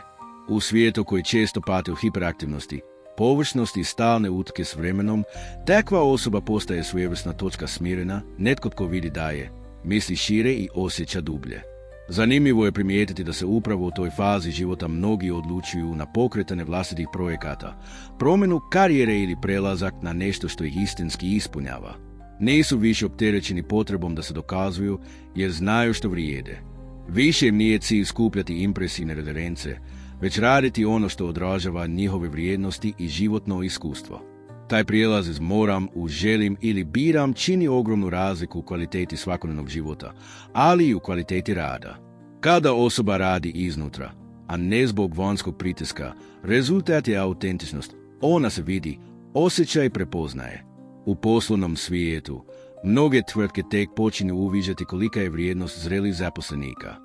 U svijetu koji često pati u hiperaktivnosti, površnosti i stalne utke s vremenom, takva osoba postaje svojevrsna točka smirena, netko tko vidi dalje, misli šire i osjeća dublje. Zanimljivo je primijetiti da se upravo u toj fazi života mnogi odlučuju na pokretanje vlastitih projekata, promjenu karijere ili prelazak na nešto što ih istinski ispunjava. Nisu više opterećeni potrebom da se dokazuju jer znaju što vrijede. Više im nije cilj skupljati impresivne reference, već raditi ono što odražava njihove vrijednosti i životno iskustvo. Taj prijelaz iz moram u želim ili biram čini ogromnu razliku u kvaliteti svakodnevnog života, ali i u kvaliteti rada. Kada osoba radi iznutra, a ne zbog vanjskog pritiska, rezultat je autentičnost. Ona se vidi, osjeća i prepoznaje. U poslovnom svijetu, mnoge tvrtke tek počinju uviđati kolika je vrijednost zrelih zaposlenika.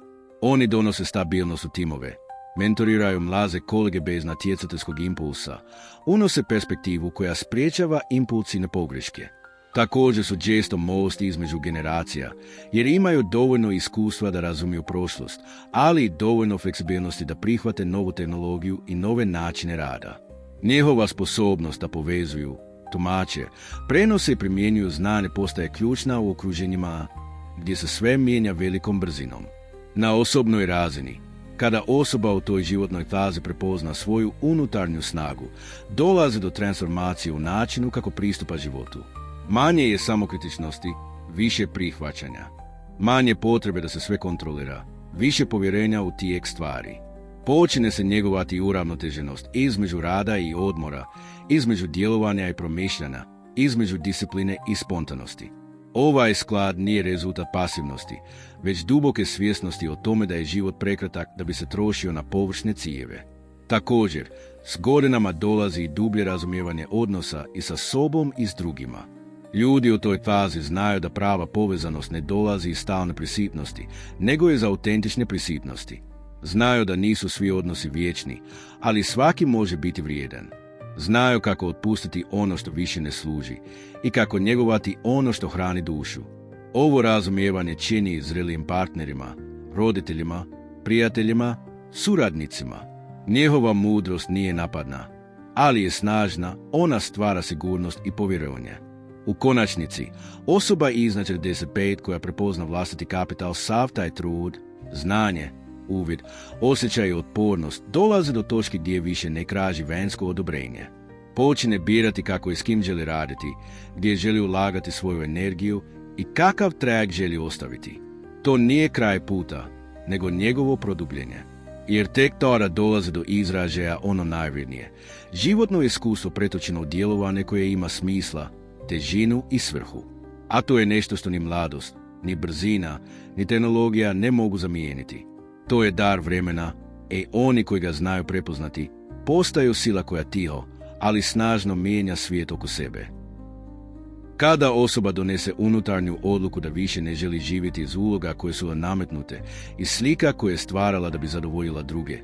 Oni donose stabilnost u timove, mentoriraju mlaze kolege bez natjecateljskog impulsa, unose perspektivu koja spriječava impulsivne pogreške. Također su često most između generacija, jer imaju dovoljno iskustva da razumiju prošlost, ali i dovoljno fleksibilnosti da prihvate novu tehnologiju i nove načine rada. Njihova sposobnost da povezuju, tumače, prenose i primjenjuju znanje postaje ključna u okruženjima gdje se sve mijenja velikom brzinom. Na osobnoj razini, kada osoba u toj životnoj fazi prepozna svoju unutarnju snagu, dolazi do transformacije u načinu kako pristupa životu. Manje je samokritičnosti, više prihvaćanja. Manje potrebe da se sve kontrolira, više povjerenja u tijek stvari. Počine se njegovati uravnoteženost između rada i odmora, između djelovanja i promišljanja, između discipline i spontanosti. Ovaj sklad nije rezultat pasivnosti, već duboke svjesnosti o tome da je život prekratak da bi se trošio na površne ciljeve. Također, s godinama dolazi i dublje razumijevanje odnosa i sa sobom i s drugima. Ljudi u toj fazi znaju da prava povezanost ne dolazi iz stalne prisitnosti, nego iz autentične prisitnosti. Znaju da nisu svi odnosi vječni, ali svaki može biti vrijedan. Znaju kako otpustiti ono što više ne služi i kako njegovati ono što hrani dušu. Ovo razumijevanje čini zrelijim partnerima, roditeljima, prijateljima, suradnicima. Njihova mudrost nije napadna, ali je snažna, ona stvara sigurnost i povjerovanje. U konačnici, osoba iznad 45 koja prepozna vlastiti kapital, sav taj trud, znanje, uvid, osjećaj i otpornost dolazi do točke gdje više ne traži vanjsko odobrenje. Počne birati kako i s kim želi raditi, gdje želi ulagati svoju energiju i kakav trag želi ostaviti. To nije kraj puta, nego njegovo produbljenje. Jer tek tada dolazi do izražaja ono najvrednije. Životno iskustvo pretočeno u djelovanje koje ima smisla, težinu i svrhu. A to je nešto što ni mladost, ni brzina, ni tehnologija ne mogu zamijeniti. To je dar vremena, oni koji ga znaju prepoznati, postaju sila koja tiho, ali snažno mijenja svijet oko sebe. Kada osoba donese unutarnju odluku da više ne želi živjeti iz uloga koje su nametnute, iz slika koje je stvarala da bi zadovoljila druge,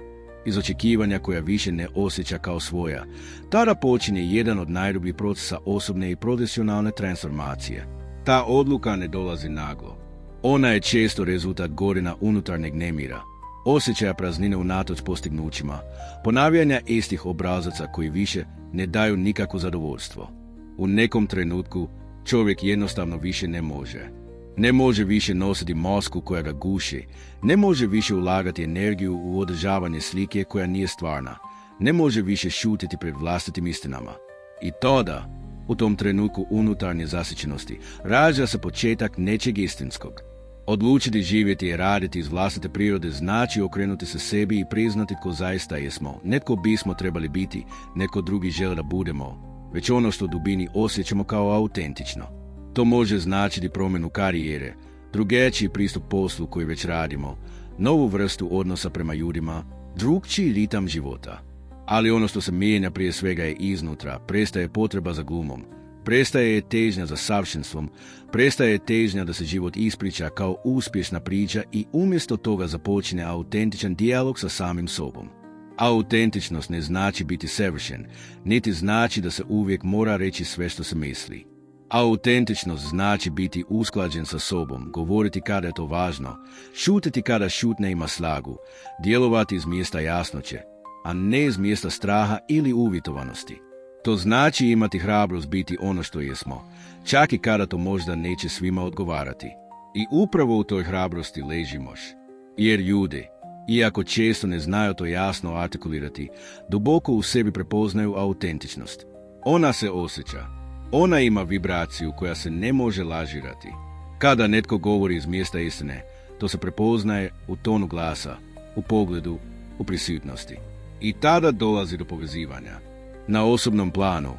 iz očekivanja koja više ne osjeća kao svoja, tada počinje jedan od najdubljih procesa osobne i profesionalne transformacije. Ta odluka ne dolazi naglo. Ona je često rezultat godina unutarnjeg nemira, osjećaja praznine unatoč postignućima, ponavljanja istih obrazaca koji više ne daju nikakvo zadovoljstvo. U nekom trenutku čovjek jednostavno više ne može. Ne može više nositi masku koja ga guši, ne može više ulagati energiju u održavanje slike koja nije stvarna, ne može više šutiti pred vlastitim istinama. I tada, u tom trenutku unutarnje zasićenosti, rađa se početak nečeg istinskog. Odlučiti živjeti i raditi iz vlastite prirode znači okrenuti se sebi i priznati tko zaista jesmo. Netko bismo trebali biti, netko drugi žele da budemo, već ono što u dubini osjećamo kao autentično. To može značiti promjenu karijere, drugačiji pristup poslu koji već radimo, novu vrstu odnosa prema ljudima, drukčiji ritam života. Ali ono što se mijenja prije svega je iznutra, prestaje potreba za glumom, prestaje težnja za savršenstvom, prestaje težnja da se život ispriča kao uspješna priča i umjesto toga započne autentičan dijalog sa samim sobom. Autentičnost ne znači biti savršen, niti znači da se uvijek mora reći sve što se misli. Autentičnost znači biti usklađen sa sobom, govoriti kada je to važno, šutiti kada šutnja ima snagu, djelovati iz mjesta jasnoće, a ne iz mjesta straha ili uvjetovanosti. To znači imati hrabrost biti ono što jesmo, čak i kada to možda neće svima odgovarati. I upravo u toj hrabrosti leži moć. Jer ljudi, iako često ne znaju to jasno artikulirati, duboko u sebi prepoznaju autentičnost. Ona se osjeća. Ona ima vibraciju koja se ne može lažirati. Kada netko govori iz mjesta istine, to se prepoznaje u tonu glasa, u pogledu, u prisutnosti. I tada dolazi do povezivanja. Na osobnom planu,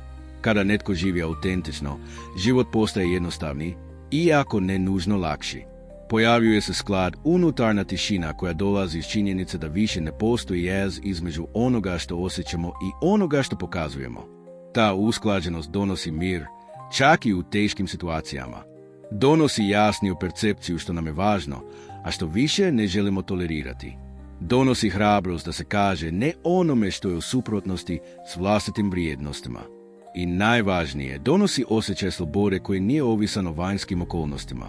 kada netko živi autentično, život postaje jednostavniji, iako ne nužno lakši. Pojavljuje se sklad, unutarnja tišina koja dolazi iz činjenice da više ne postoji jaz između onoga što osjećamo i onoga što pokazujemo. Ta usklađenost donosi mir, čak i u teškim situacijama. Donosi jasniju percepciju što nam je važno, a što više ne želimo tolerirati. Donosi hrabrost da se kaže ne onome što je u suprotnosti s vlastitim vrijednostima. I najvažnije, donosi osjećaj slobode koji nije ovisan o vanjskim okolnostima.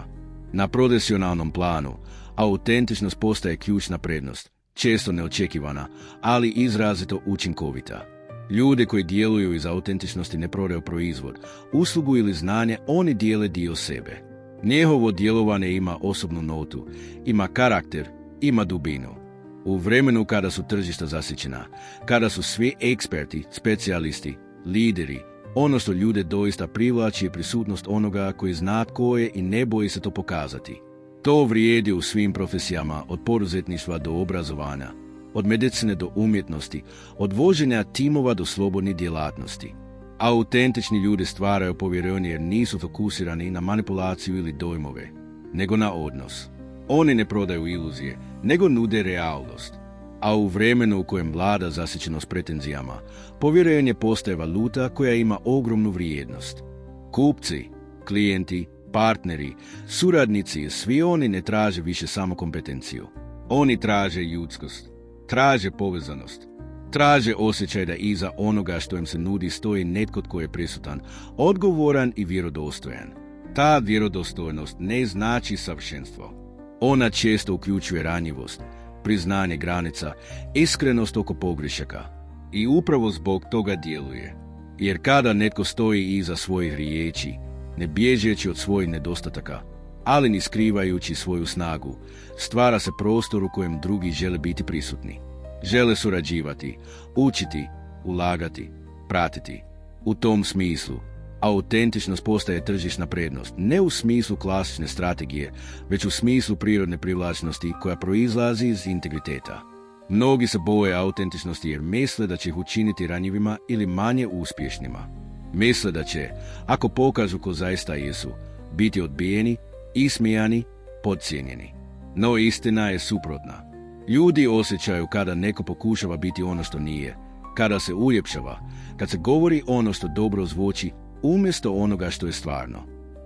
Na profesionalnom planu, autentičnost postaje ključna prednost, često neočekivana, ali izrazito učinkovita. Ljudi koji djeluju iz autentičnosti ne prodaju proizvod, uslugu ili znanje, oni dijele dio sebe. Njihovo djelovanje ima osobnu notu, ima karakter, ima dubinu. U vremenu kada su tržišta zasićena, kada su svi eksperti, specijalisti, lideri, ono što ljude doista privlači je prisutnost onoga koji zna tko je i ne boji se to pokazati. To vrijedi u svim profesijama, od poduzetništva do obrazovanja, od medicine do umjetnosti, od vođenja timova do slobodnih djelatnosti. Autentični ljudi stvaraju povjerenje jer nisu fokusirani na manipulaciju ili dojmove, nego na odnos. Oni ne prodaju iluzije, nego nude realnost. A u vremenu u kojem vlada zasićenost pretenzijama, povjerenje postaje valuta koja ima ogromnu vrijednost. Kupci, klijenti, partneri, suradnici, svi oni ne traže više samo kompetenciju. Oni traže ljudskost, Traže povezanost. Traže osjećaj da iza onoga što im se nudi stoji netko tko je prisutan, odgovoran i vjerodostojan. Ta vjerodostojnost ne znači savršenstvo. Ona često uključuje ranjivost, priznanje granica, iskrenost oko pogrešaka. I upravo zbog toga djeluje. Jer kada netko stoji iza svojih riječi, ne bježeći od svojih nedostataka, ali ni skrivajući svoju snagu, stvara se prostor u kojem drugi žele biti prisutni. Žele surađivati, učiti, ulagati, pratiti. U tom smislu, autentičnost postaje tržišna prednost, ne u smislu klasične strategije, već u smislu prirodne privlačnosti koja proizlazi iz integriteta. Mnogi se boje autentičnosti jer misle da će ih učiniti ranjivima ili manje uspješnima. Misle da će, ako pokažu ko zaista jesu, biti odbijeni, ismijani, podcijenjeni. No istina je suprotna. Ljudi osjećaju kada neko pokušava biti ono što nije, kada se uljepšava, kad se govori ono što dobro zvuči umjesto onoga što je stvarno.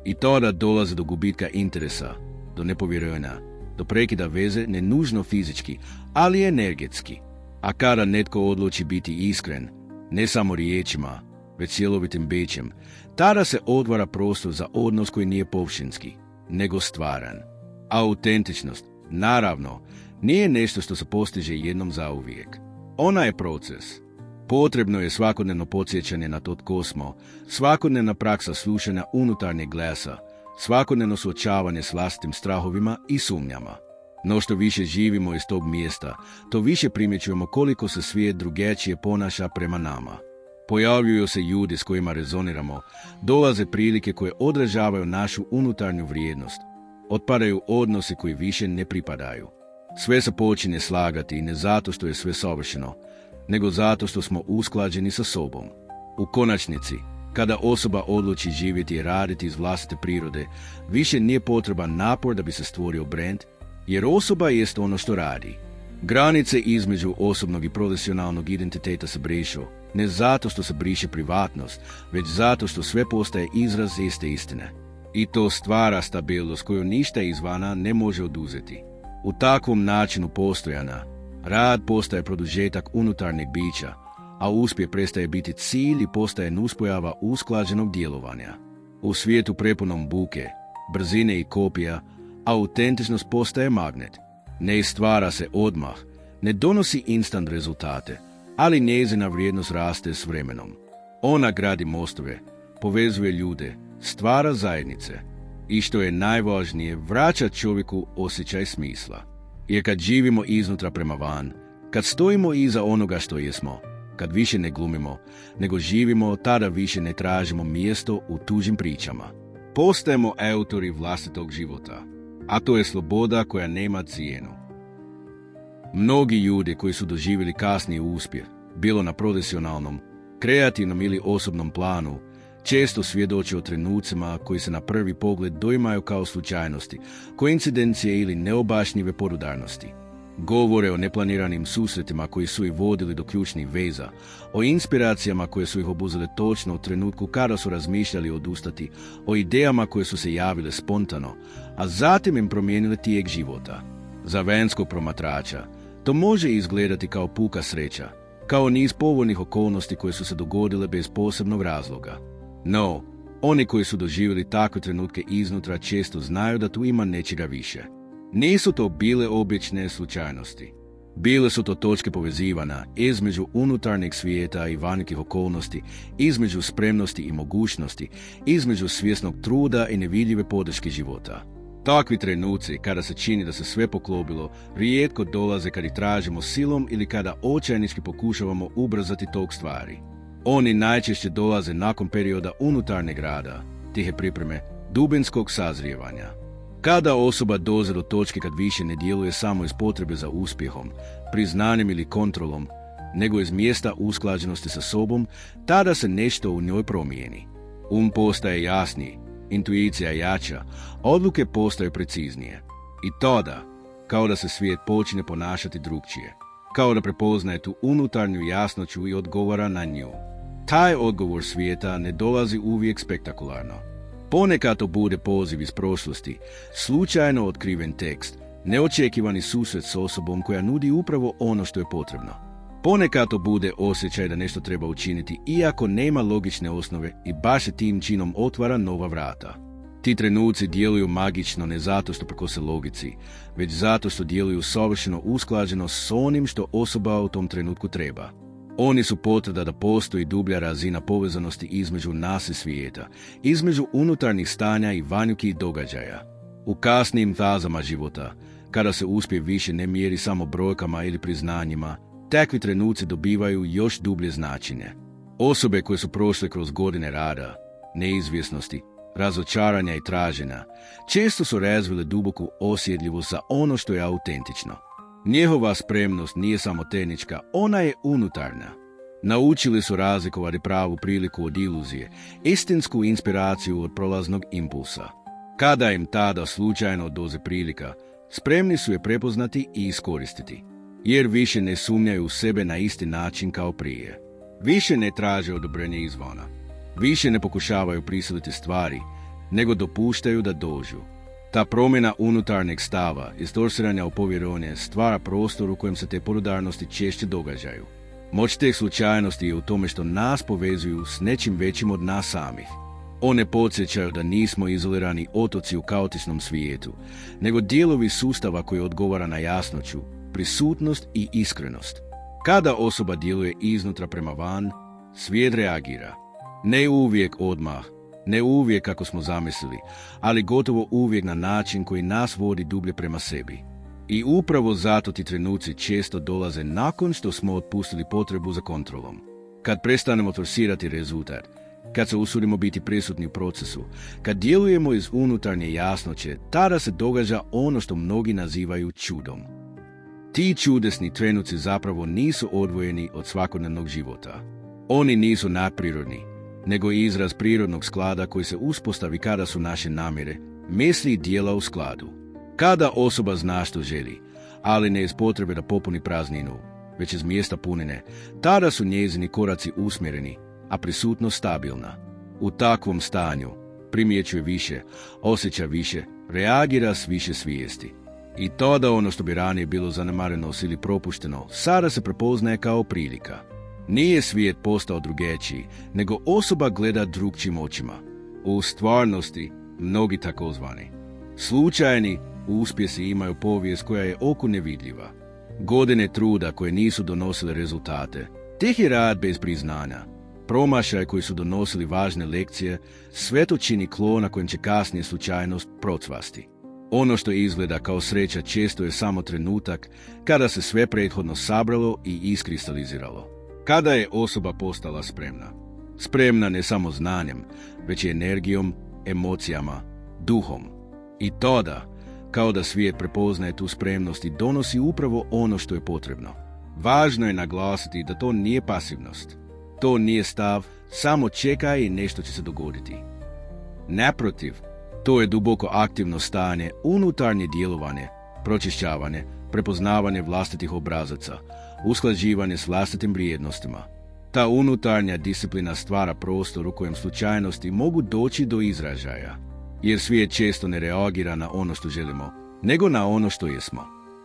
I tada dolazi do gubitka interesa, do nepovjerenja, do prekida veze ne nužno fizički, ali energetski. A kada netko odluči biti iskren, ne samo riječima, već cjelovitim bićem, tada se otvara prostor za odnos koji nije površinski, nego stvaran. Autentičnost, naravno, nije nešto što se postiže jednom zauvijek. Ona je proces. Potrebno je svakodnevno podsjećanje na to tko smo, svakodnevna praksa slušanja unutarnjeg glasa, svakodnevno suočavanje s vlastitim strahovima i sumnjama. No što više živimo iz tog mjesta, to više primjećujemo koliko se svijet drugačije ponaša prema nama. Pojavljuju se ljudi s kojima rezoniramo, dolaze prilike koje odražavaju našu unutarnju vrijednost. Otpadaju odnosi koji više ne pripadaju. Sve se počinje slagati ne zato što je sve savršeno, nego zato što smo usklađeni sa sobom. U konačnici, kada osoba odluči živjeti i raditi iz vlastite prirode, više nije potreban napor da bi se stvorio brand, jer osoba jest ono što radi. Granice između osobnog i profesionalnog identiteta se brišu, ne zato što se briše privatnost, već zato što sve postaje izraz iste istine. I to stvara stabilnost koju ništa izvana ne može oduzeti. U takvom načinu postojanja, rad postaje produžetak unutarnjeg bića, a uspjeh prestaje biti cilj i postaje nuspojava usklađenog djelovanja. U svijetu prepunom buke, brzine i kopija, autentičnost postaje magnet. Ne stvara se odmah, ne donosi instant rezultate, ali njezina vrijednost raste s vremenom. Ona gradi mostove, povezuje ljude, stvara zajednice i što je najvažnije, vraća čovjeku osjećaj smisla. Jer kad živimo iznutra prema van, kad stojimo iza onoga što jesmo, kad više ne glumimo, nego živimo, tada više ne tražimo mjesto u tuđim pričama. Postajemo autori vlastitog života, a to je sloboda koja nema cijenu. Mnogi ljudi koji su doživjeli kasniji uspjeh, bilo na profesionalnom, kreativnom ili osobnom planu, često svjedoče o trenucima koji se na prvi pogled doimaju kao slučajnosti, koincidencije ili neobašnjive podudarnosti. Govore o neplaniranim susretima koji su ih vodili do ključnih veza, o inspiracijama koje su ih obuzele točno u trenutku kada su razmišljali odustati, o idejama koje su se javile spontano, a zatim im promijenile tijek života. Za vanjskog promatrača to može izgledati kao puka sreća, kao niz povoljnih okolnosti koje su se dogodile bez posebnog razloga. No, oni koji su doživjeli takve trenutke iznutra često znaju da tu ima nečega više. Nisu to bile obične slučajnosti. Bile su to točke povezivanja između unutarnjeg svijeta i vanjskih okolnosti, između spremnosti i mogućnosti, između svjesnog truda i nevidljive podrške života. Takvi trenuci, kada se čini da se sve poklopilo, rijetko dolaze kad ih tražimo silom ili kada očajnički pokušavamo ubrzati tok stvari. Oni najčešće dolaze nakon perioda unutarnjeg rada, tihe pripreme, dubinskog sazrijevanja. Kada osoba dođe do točke kad više ne djeluje samo iz potrebe za uspjehom, priznanjem ili kontrolom, nego iz mjesta usklađenosti sa sobom, tada se nešto u njoj promijeni. Postaje jasniji, intuicija jača, odluke postaju preciznije. I tada, kao da se svijet počine ponašati drukčije, kao da prepoznaje tu unutarnju jasnoću i odgovara na nju. Taj odgovor svijeta ne dolazi uvijek spektakularno. Ponekad to bude poziv iz prošlosti, slučajno otkriven tekst, Neočekivani susret s osobom koja nudi upravo ono što je potrebno. Ponekad to bude osjećaj da nešto treba učiniti iako nema logične osnove i baš se tim činom otvara nova vrata. Ti trenuci djeluju magično ne zato što prkose logici, već zato što djeluju savršeno usklađeno s onim što osoba u tom trenutku treba. Oni su potvrda da postoji dublja razina povezanosti između nas i svijeta, između unutarnjih stanja i vanjskih događaja. U kasnijim fazama života, kada se uspjeh više ne mjeri samo brojkama ili priznanjima, takvi trenuci dobivaju još dublje značenje. Osobe koje su prošle kroz godine rada, neizvjesnosti, razočaranja i traženja, često su razvile duboku osjetljivost za ono što je autentično. Njihova spremnost nije samo tehnička, ona je unutarnja. Naučili su razlikovati pravu priliku od iluzije, istinsku inspiraciju od prolaznog impulsa. Kada im tada slučajno doze prilika, spremni su je prepoznati i iskoristiti, jer više ne sumnjaju u sebe na isti način kao prije. Više ne traže odobrenje izvana. Više ne pokušavaju prisiliti stvari, nego dopuštaju da dođu. Ta promjena unutarnjeg stava, istorsiranja u povjerovanje, stvara prostor u kojem se te podudarnosti češće događaju. Moć teh slučajnosti je u tome što nas povezuju s nečim većim od nas samih. One podsjećaju da nismo izolirani otoci u kaotičnom svijetu, nego dijelovi sustava koji odgovara na jasnoću, prisutnost i iskrenost. Kada osoba djeluje iznutra prema van, svijet reagira. Ne uvijek odmah, ne uvijek kako smo zamislili, ali gotovo uvijek na način koji nas vodi dublje prema sebi. I upravo zato ti trenuci često dolaze nakon što smo otpustili potrebu za kontrolom. Kad prestanemo forsirati rezultat, kad se usudimo biti prisutni u procesu, kad djelujemo iz unutarnje jasnoće, tada se događa ono što mnogi nazivaju čudom. Ti čudesni trenuci zapravo nisu odvojeni od svakodnevnog života. Oni nisu nadprirodni, nego izraz prirodnog sklada koji se uspostavi kada su naše namjere, misli i djela u skladu. Kada osoba zna što želi, ali ne iz potrebe da popuni prazninu, već iz mjesta punine, tada su njezini koraci usmjereni, a prisutnost stabilna. U takvom stanju primjećuje više, osjeća više, reagira s više svijesti. I tada ono što bi ranije bilo zanemareno ili propušteno, sada se prepoznaje kao prilika. Nije svijet postao drugačiji, nego osoba gleda drugčijim očima. U stvarnosti, mnogi takozvani slučajni uspjesi imaju povijest koja je oku nevidljiva. Godine truda koje nisu donosile rezultate, tihi rad bez priznanja, promašaj koji su donosili važne lekcije, sve to čini klon na kojem će kasnije slučajnost procvasti. Ono što izgleda kao sreća često je samo trenutak kada se sve prethodno sabralo i iskristaliziralo. Kada je osoba postala spremna. Spremna ne samo znanjem, već i energijom, emocijama, duhom. I tada, kao da svijet prepoznaje tu spremnost i donosi upravo ono što je potrebno. Važno je naglasiti da to nije pasivnost. To nije stav, samo čekaj i nešto će se dogoditi. Naprotiv, to je duboko aktivno stanje, unutarnje djelovanje, pročišćavanje, prepoznavanje vlastitih obrazaca, usklađivanje s vlastitim vrijednostima. Ta unutarnja disciplina stvara prostor u kojem slučajnosti mogu doći do izražaja, jer svijet često ne reagira na ono što želimo, nego na ono što jesmo.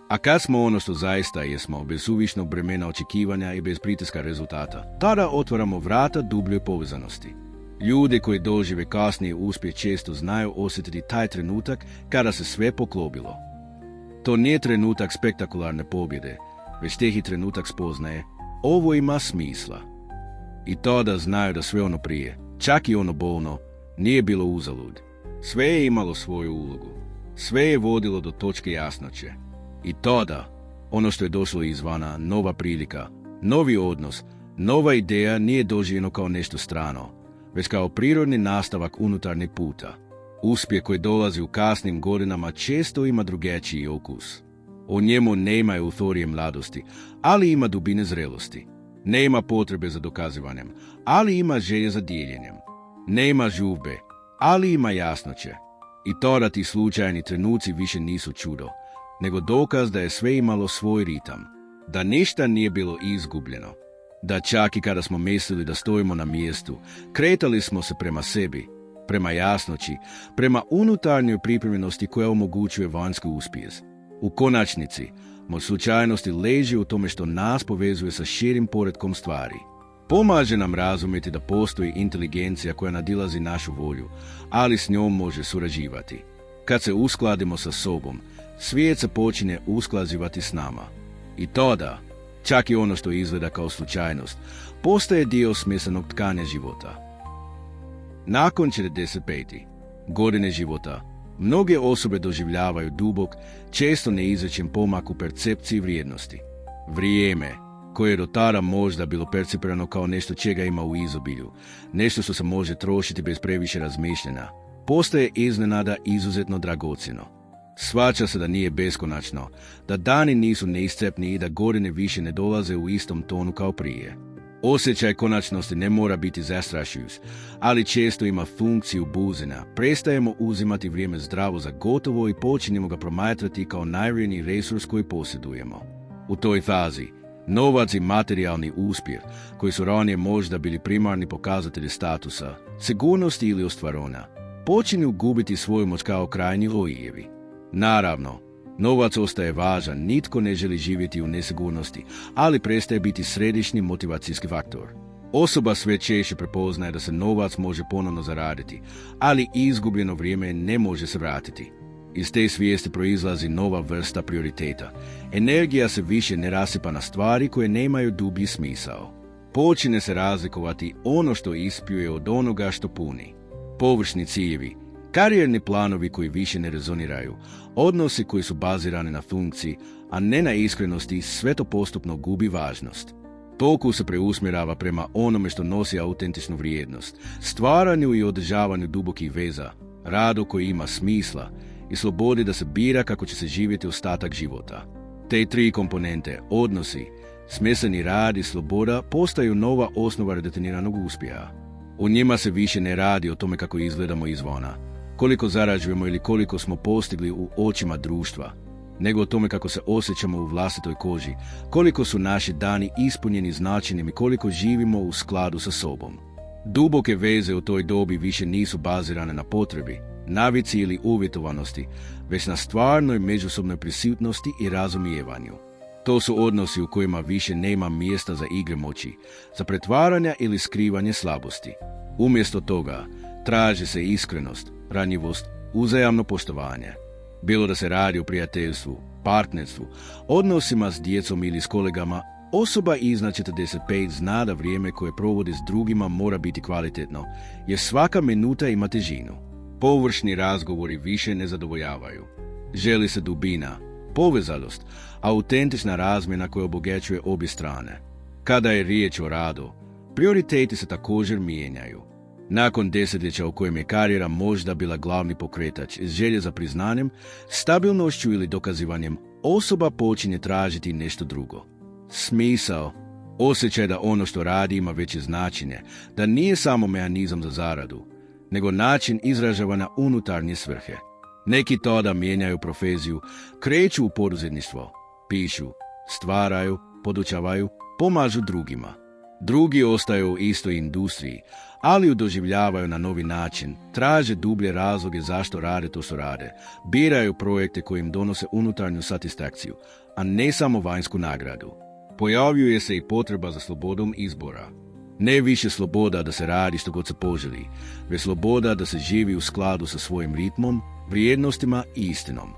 A kad smo ono što zaista jesmo, bez suvišnog bremena očekivanja i bez pritiska rezultata, tada otvaramo vrata dubljoj povezanosti. Ljudi koji dožive kasnije uspjeh često znaju osjetiti taj trenutak kada se sve poklopilo. To nije trenutak spektakularne pobjede, već tihi trenutak spoznaje, ovo ima smisla. I tada znaju da sve ono prije, čak i ono bolno, nije bilo uzalud. Sve je imalo svoju ulogu. Sve je vodilo do točke jasnoće. I tada, ono što je došlo izvana, nova prilika, novi odnos, nova ideja nije doživljeno kao nešto strano, već kao prirodni nastavak unutarnjeg puta. Uspjeh koji dolazi u kasnim godinama često ima drugačiji okus. O njemu nema euforije mladosti, ali ima dubine zrelosti. Nema potrebe za dokazivanjem, ali ima želje za dijeljenjem. Nema žurbe, ali ima jasnoće. I tada ti slučajni trenuci više nisu čudo, nego dokaz da je sve imalo svoj ritam, da ništa nije bilo izgubljeno, da čak i kada smo mislili da stojimo na mjestu, kretali smo se prema sebi, prema jasnoći, prema unutarnjoj pripremljenosti koja omogućuje vanjski uspjeh. U konačnici, moć slučajnosti leži u tome što nas povezuje sa širim poretkom stvari. Pomaže nam razumjeti da postoji inteligencija koja nadilazi našu volju, ali s njom može surađivati. Kad se uskladimo sa sobom, svijet se počinje usklađivati s nama. I tada, čak i ono što izgleda kao slučajnost, postaje dio smijesanog tkanja života. Nakon 45. godine života, mnoge osobe doživljavaju dubok, često neizrečen pomak u percepciji vrijednosti. Vrijeme, koje je do tada možda bilo percipirano kao nešto čega ima u izobilju, nešto što se može trošiti bez previše razmišljanja, postaje iznenada izuzetno dragocjeno. Shvaća se da nije beskonačno, da dani nisu neiscrpni i da godine više ne dolaze u istom tonu kao prije. Osjećaj konačnosti ne mora biti zastrašujuć, ali često ima funkciju buzenja. Prestajemo uzimati vrijeme zdravo za gotovo i počinjemo ga promatrati kao najvrijedniji resurs koji posjedujemo. U toj fazi, novac i materijalni uspjeh, koji su ranije možda bili primarni pokazatelji statusa, sigurnosti ili ostvarenja, počinju gubiti svoju moć kao krajnji lojijevi. Naravno, novac ostaje važan, nitko ne želi živjeti u nesigurnosti, ali prestaje biti središnji motivacijski faktor. Osoba sve češće prepoznaje da se novac može ponovno zaraditi, ali izgubljeno vrijeme ne može se vratiti. Iz te svijesti proizlazi nova vrsta prioriteta. Energija se više ne rasipa na stvari koje nemaju dublji smisao. Počine se razlikovati ono što ispljuje od onoga što puni. Površni ciljevi, karijerni planovi koji više ne rezoniraju, odnosi koji su bazirani na funkciji, a ne na iskrenosti, sve to postupno gubi važnost. Fokus se preusmjerava prema onome što nosi autentičnu vrijednost, stvaranju i održavanju dubokih veza, radu koji ima smisla i slobodi da se bira kako će se živjeti ostatak života. Te tri komponente, odnosi, smjeseni rad i sloboda, postaju nova osnova redefiniranog uspjeha. U njima se više ne radi o tome kako izgledamo izvana, koliko zarađujemo ili koliko smo postigli u očima društva, nego o tome kako se osjećamo u vlastitoj koži, koliko su naši dani ispunjeni značenjem i koliko živimo u skladu sa sobom. Duboke veze u toj dobi više nisu bazirane na potrebi, navici ili uvjetovanosti, već na stvarnoj međusobnoj prisutnosti i razumijevanju. To su odnosi u kojima više nema mjesta za igre moći, za pretvaranja ili skrivanje slabosti. Umjesto toga, traži se iskrenost, ranjivost, uzajamno poštovanje. Bilo da se radi o prijateljstvu, partnerstvu, odnosima s djecom ili s kolegama, osoba iznad 45 zna da vrijeme koje provodi s drugima mora biti kvalitetno, jer svaka minuta ima težinu. Površni razgovori više ne zadovoljavaju. Želi se dubina, povezanost, autentična razmjena koja obogaćuje obje strane. Kada je riječ o radu, prioriteti se također mijenjaju. Nakon desetljeća u kojem je karijera možda bila glavni pokretač iz želje za priznanjem, stabilnošću ili dokazivanjem, osoba počinje tražiti nešto drugo. Smisao, osjećaj da ono što radi ima veće značenje, da nije samo mehanizam za zaradu, nego način izražavanja unutarnje svrhe. Neki tada mijenjaju profesiju, kreću u poduzetništvo, pišu, stvaraju, podučavaju, pomažu drugima. Drugi ostaju u istoj industriji, ali ju doživljavaju na novi način, traže dublje razloge zašto rade to što rade, biraju projekte koji im donose unutarnju satisfakciju, a ne samo vanjsku nagradu. Pojavljuje se i potreba za slobodom izbora. Ne više sloboda da se radi što god se poželi, već sloboda da se živi u skladu sa svojim ritmom, vrijednostima i istinom.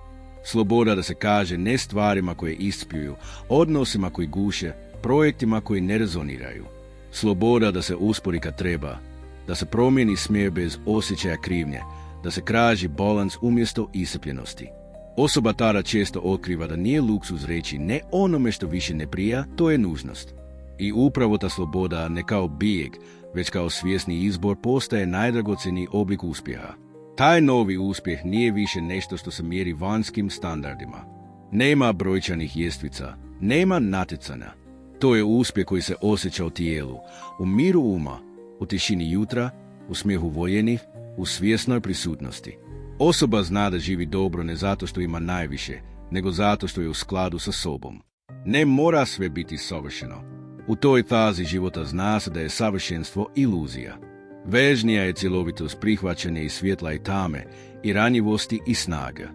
Sloboda da se kaže ne stvarima koje ispljuju, odnosima koji guše, projektima koji ne rezoniraju. Sloboda da se uspori kad treba, da se promijeni smjer bez osjećaja krivnje, da se traži balans umjesto iscrpljenosti. Osoba tada često otkriva da nije luksuz reći ne onome što više ne prija, to je nužnost. I upravo ta sloboda, ne kao bijeg, već kao svjesni izbor, postaje najdragocjeniji oblik uspjeha. Taj novi uspjeh nije više nešto što se mjeri vanjskim standardima. Nema brojčanih ljestvica, nema natjecanja. To je uspjeh koji se osjeća u tijelu, u miru uma, u tišini jutra, u smijehu voljenih, u svjesnoj prisutnosti. Osoba zna da živi dobro ne zato što ima najviše, nego zato što je u skladu sa sobom. Ne mora sve biti savršeno. U toj fazi života zna se da je savršenstvo iluzija. Važnija je cjelovitost, prihvaćanje i svjetla i tame, i ranjivosti i snaga.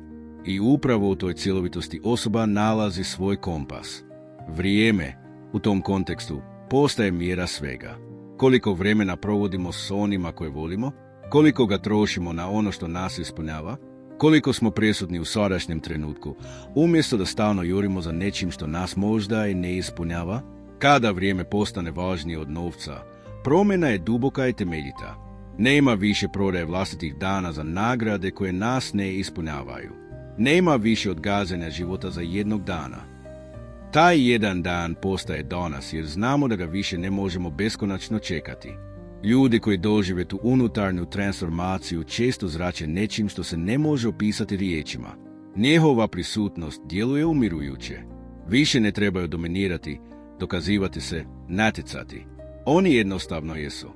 I upravo u toj cjelovitosti osoba nalazi svoj kompas. Vrijeme u tom kontekstu postaje mjera svega. Koliko vremena provodimo s onima koje volimo, koliko ga trošimo na ono što nas ispunjava, koliko smo prisutni u sadašnjem trenutku, umjesto da stalno jurimo za nečim što nas možda i ne ispunjava. Kada vrijeme postane važnije od novca, promjena je duboka i temeljita. Nema više prodaje vlastitih dana za nagrade koje nas ne ispunjavaju. Nema više odgađanja života za jednog dana. Taj jedan dan postaje danas jer znamo da ga više ne možemo beskonačno čekati. Ljudi koji dožive tu unutarnju transformaciju često zrače nečim što se ne može opisati riječima. Njihova prisutnost djeluje umirujuće. Više ne trebaju dominirati, dokazivati se, natjecati. Oni jednostavno jesu.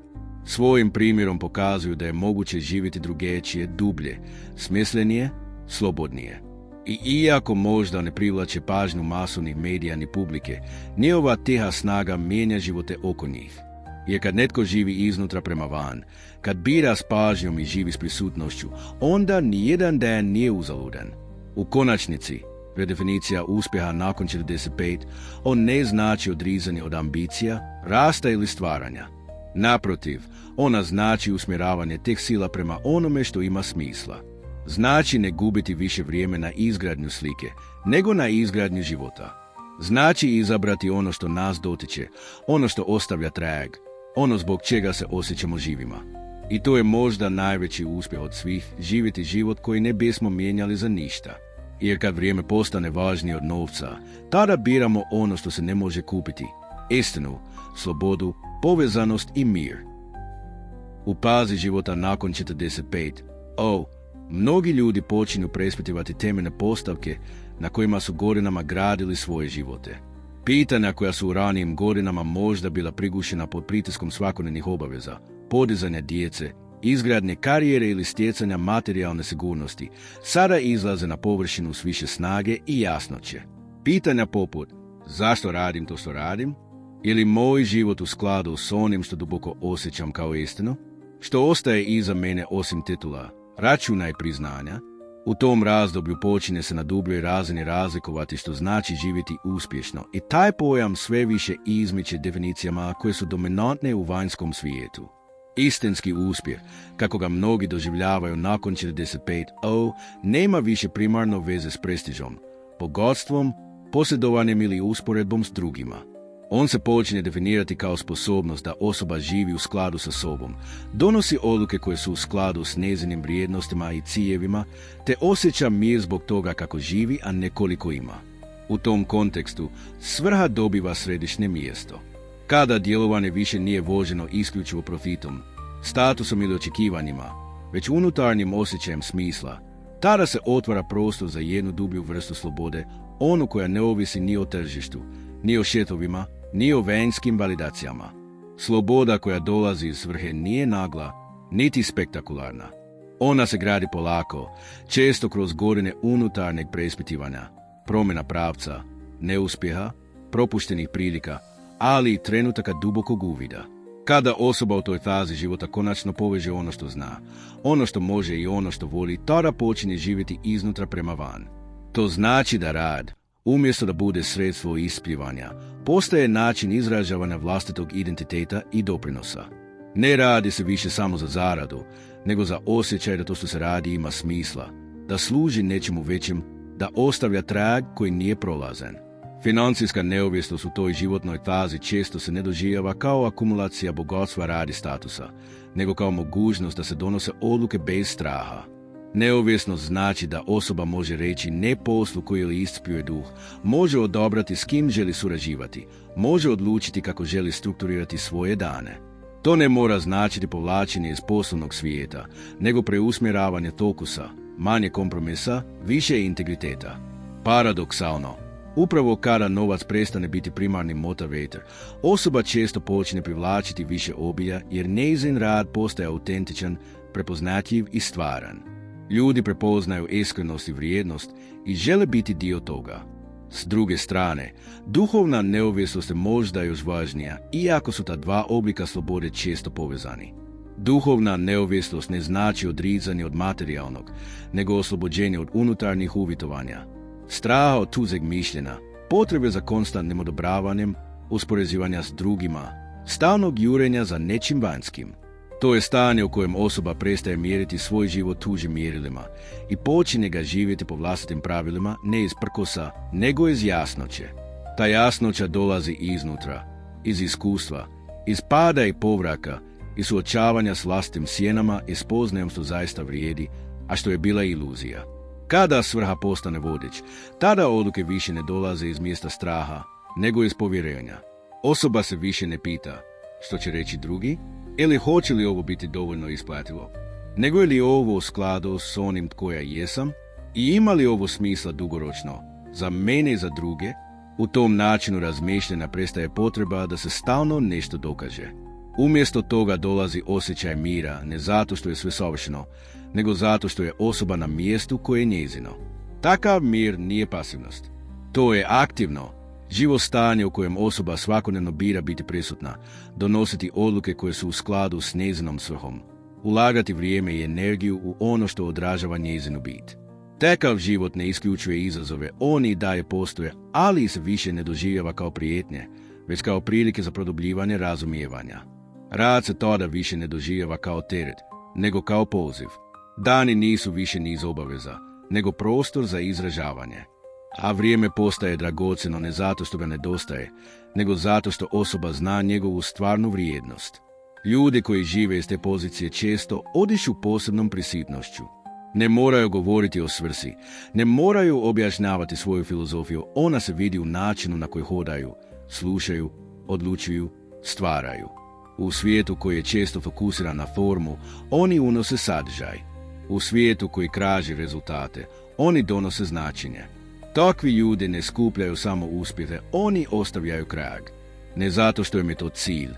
Svojim primjerom pokazuju da je moguće živjeti drugačije, dublje, smislenije, slobodnije. I iako možda ne privlače pažnju masovnih medija ni publike, njihova tiha snaga mijenja živote oko njih. Jer kad netko živi iznutra prema van, kad bira s pažnjom i živi s prisutnošću, onda nijedan dan nije uzaludan. U konačnici, redefinicija uspjeha nakon 45, on ne znači odrizanje od ambicija, rasta ili stvaranja. Naprotiv, ona znači usmjeravanje tih sila prema onome što ima smisla. Znači ne gubiti više vrijeme na izgradnju slike, nego na izgradnju života. Znači izabrati ono što nas dotiče, ono što ostavlja trag, ono zbog čega se osjećamo živima. I to je možda najveći uspjeh od svih, živjeti život koji ne bismo mijenjali za ništa. Jer kad vrijeme postane važnije od novca, tada biramo ono što se ne može kupiti. Istinu, slobodu, povezanost i mir. U fazi života nakon 45, mnogi ljudi počinju preispitivati temeljne postavke na kojima su godinama gradili svoje živote. Pitanja koja su u ranijim godinama možda bila prigušena pod pritiskom svakodnevnih obaveza, podizanja djece, izgradnje karijere ili stjecanja materijalne sigurnosti, sada izlaze na površinu s više snage i jasnoće. Pitanja poput zašto radim to što radim? Ili moj život u skladu s onim što duboko osjećam kao istinu? Što ostaje iza mene osim titula, računa i priznanja? U tom razdoblju počinje se na dubljoj razini razlikovati što znači živjeti uspješno i taj pojam sve više izmiče definicijama koje su dominantne u vanjskom svijetu. Istinski uspjeh, kako ga mnogi doživljavaju nakon 45, nema više primarno veze s prestižom, bogatstvom, posjedovanjem ili usporedbom s drugima. On se počinje definirati kao sposobnost da osoba živi u skladu sa sobom, donosi odluke koje su u skladu s njezinim vrijednostima i ciljevima, te osjeća mir zbog toga kako živi, a ne koliko ima. U tom kontekstu svrha dobiva središnje mjesto. Kada djelovanje više nije vođeno isključivo profitom, statusom ili očekivanjima, već unutarnjim osjećajem smisla, tada se otvara prostor za jednu dublju vrstu slobode, onu koja ne ovisi ni o tržištu, ni o šetovima, ni o vanjskim validacijama. Sloboda koja dolazi iz svrhe nije nagla, niti spektakularna. Ona se gradi polako, često kroz godine unutarnjeg preispitivanja, promjena pravca, neuspjeha, propuštenih prilika, ali i trenutaka dubokog uvida. Kada osoba u toj fazi života konačno poveže ono što zna, ono što može i ono što voli, tada počinje živjeti iznutra prema van. To znači da rad, umjesto da bude sredstvo ispljivanja, postaje način izražavanja vlastitog identiteta i doprinosa. Ne radi se više samo za zaradu, nego za osjećaj da to što se radi ima smisla, da služi nečemu većem, da ostavlja trag koji nije prolazan. Financijska neovisnost u toj životnoj fazi često se ne doživljava kao akumulacija bogatstva radi statusa, nego kao mogućnost da se donose odluke bez straha. Neovisnost znači da osoba može reći ne poslu koji joj iscrpljuje duh, može odabrati s kim želi surađivati, može odlučiti kako želi strukturirati svoje dane. To ne mora značiti povlačenje iz poslovnog svijeta, nego preusmjeravanje fokusa, manje kompromisa, više integriteta. Paradoksalno, upravo kada novac prestane biti primarni motivator, osoba često počne privlačiti više obilja jer njezin rad postaje autentičan, prepoznatljiv i stvaran. Ljudi prepoznaju iskrenost i vrijednost i žele biti dio toga. S druge strane, duhovna neovisnost je možda još važnija, iako su ta dva oblika slobode često povezani. Duhovna neovisnost ne znači odricanje od materijalnog, nego oslobođenje od unutarnjih uvjetovanja, straha od tuđeg mišljenja, potrebe za konstantnim odobravanjem, uspoređivanja s drugima, stalnog jurenja za nečim vanjskim. To je stanje u kojem osoba prestaje mjeriti svoj život tuđim mjerilima i počinje ga živjeti po vlastitim pravilima, ne iz prkosa, nego iz jasnoće. Ta jasnoća dolazi iznutra, iz iskustva, iz pada i povraka, iz suočavanja s vlastitim sjenama i spoznajom što zaista vrijedi, a što je bila iluzija. Kada svrha postane vodič, tada odluke više ne dolaze iz mjesta straha, nego iz povjerenja. Osoba se više ne pita što će reći drugi, ili hoće li ovo biti dovoljno isplativo, nego je li ovo u skladu s onim tko ja jesam i ima li ovo smisla dugoročno, za mene i za druge. U tom načinu razmišljanja prestaje potreba da se stalno nešto dokaže. Umjesto toga dolazi osjećaj mira, ne zato što je sve savršeno, nego zato što je osoba na mjestu koje je njezino. Takav mir nije pasivnost. To je aktivno, živo stanje u kojem osoba svakodnevno bira biti prisutna, donositi odluke koje su u skladu s njezinom svrhom, ulagati vrijeme i energiju u ono što odražava njezinu bit. Takav život ne isključuje izazove, on i dalje postoje, ali se više ne doživljava kao prijetnje, već kao prilike za produbljivanje razumijevanja. Rad se tada više ne doživljava kao teret, nego kao poziv. Dani nisu više niz obaveza, nego prostor za izražavanje. A vrijeme postaje dragocjeno ne zato što ga nedostaje, nego zato što osoba zna njegovu stvarnu vrijednost. Ljudi koji žive iz te pozicije često odišu posebnom prisutnošću. Ne moraju govoriti o svrsi, ne moraju objašnjavati svoju filozofiju, ona se vidi u načinu na koji hodaju, slušaju, odlučuju, stvaraju. U svijetu koji je često fokusiran na formu, oni unose sadržaj. U svijetu koji traži rezultate, oni donose značenje. Takvi ljudi ne skupljaju samo uspjehe, oni ostavljaju krag. Ne zato što im je to cilj,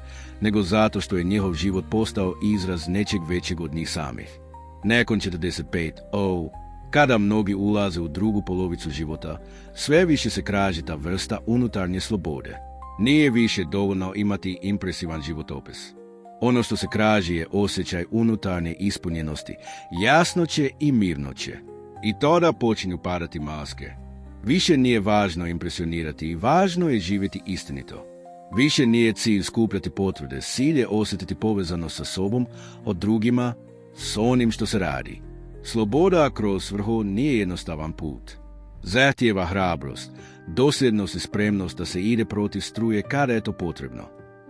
nego zato što je njihov život postao izraz nečeg većeg od njih samih. Nakon 45, kada mnogi ulaze u drugu polovicu života, sve više se traži ta vrsta unutarnje slobode. Nije više dovoljno imati impresivan životopis. Ono što se traži je osjećaj unutarnje ispunjenosti, jasnoće i mirnoće. I tada počinju padati maske. Više nije važno impresionirati i važno je živjeti istinito. Više nije cilj skupljati potvrde, cilj je osjetiti povezanost sa sobom, od drugima, s onim što se radi. Sloboda kroz svrhu nije jednostavan put. Zahtijeva hrabrost, dosljednost i spremnost da se ide protiv struje kada je to potrebno.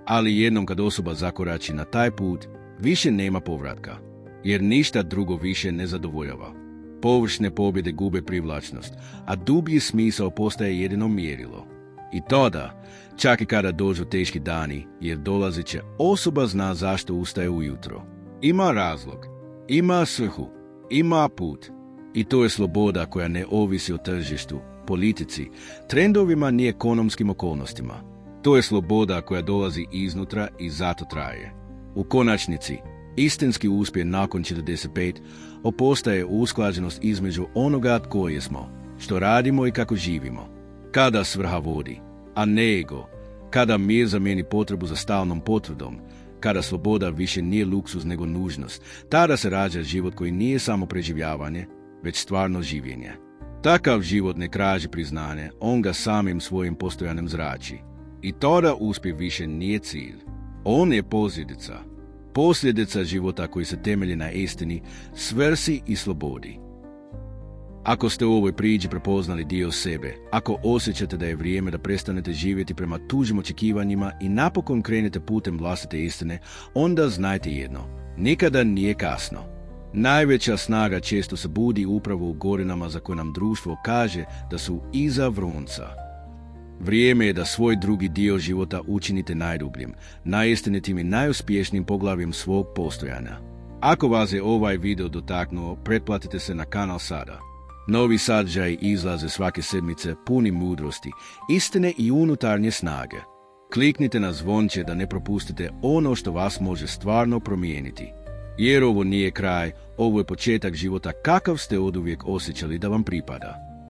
Ali jednom kad osoba zakorači na taj put, više nema povratka, jer ništa drugo više ne zadovoljava. Površne pobjede gube privlačnost, a dublji smisao postaje jedino mjerilo. I tada, čak i kada dođu teški dani, jer dolazit će, osoba zna zašto ustaje ujutro. Ima razlog, ima svrhu, ima put. I to je sloboda koja ne ovisi o tržištu, politici, trendovima ni ekonomskim okolnostima. To je sloboda koja dolazi iznutra i zato traje. U konačnici, istinski uspjeh nakon 45 postaje usklađenost između onoga tko jesmo, što radimo i kako živimo. Kada svrha vodi, a ne ego, kada mir zamijeni potrebu za stalnom potvrdom, kada sloboda više nije luksuz nego nužnost, tada se rađa život koji nije samo preživljavanje, već stvarno življenje. Takav život ne traži priznanje, on ga samim svojim postojanjem zrači. I tada uspjeh više nije cilj. On je posljedica života koji se temelji na istini, svrsi i slobodi. Ako ste u ovoj priči prepoznali dio sebe, ako osjećate da je vrijeme da prestanete živjeti prema tuđim očekivanjima i napokon krenete putem vlastite istine, onda znajte jedno, nikada nije kasno. Najveća snaga često se budi upravo u godinama za koje nam društvo kaže da su iza vrhunca. Vrijeme je da svoj drugi dio života učinite najdubljim, najistinitim i najuspješnijim poglavljem svog postojanja. Ako vas je ovaj video dotaknuo, pretplatite se na kanal sada. Novi sadržaji izlaze svake sedmice puni mudrosti, istine i unutarnje snage. Kliknite na zvonče da ne propustite ono što vas može stvarno promijeniti. Jer ovo nije kraj, ovo je početak života kakav ste oduvijek osjećali da vam pripada.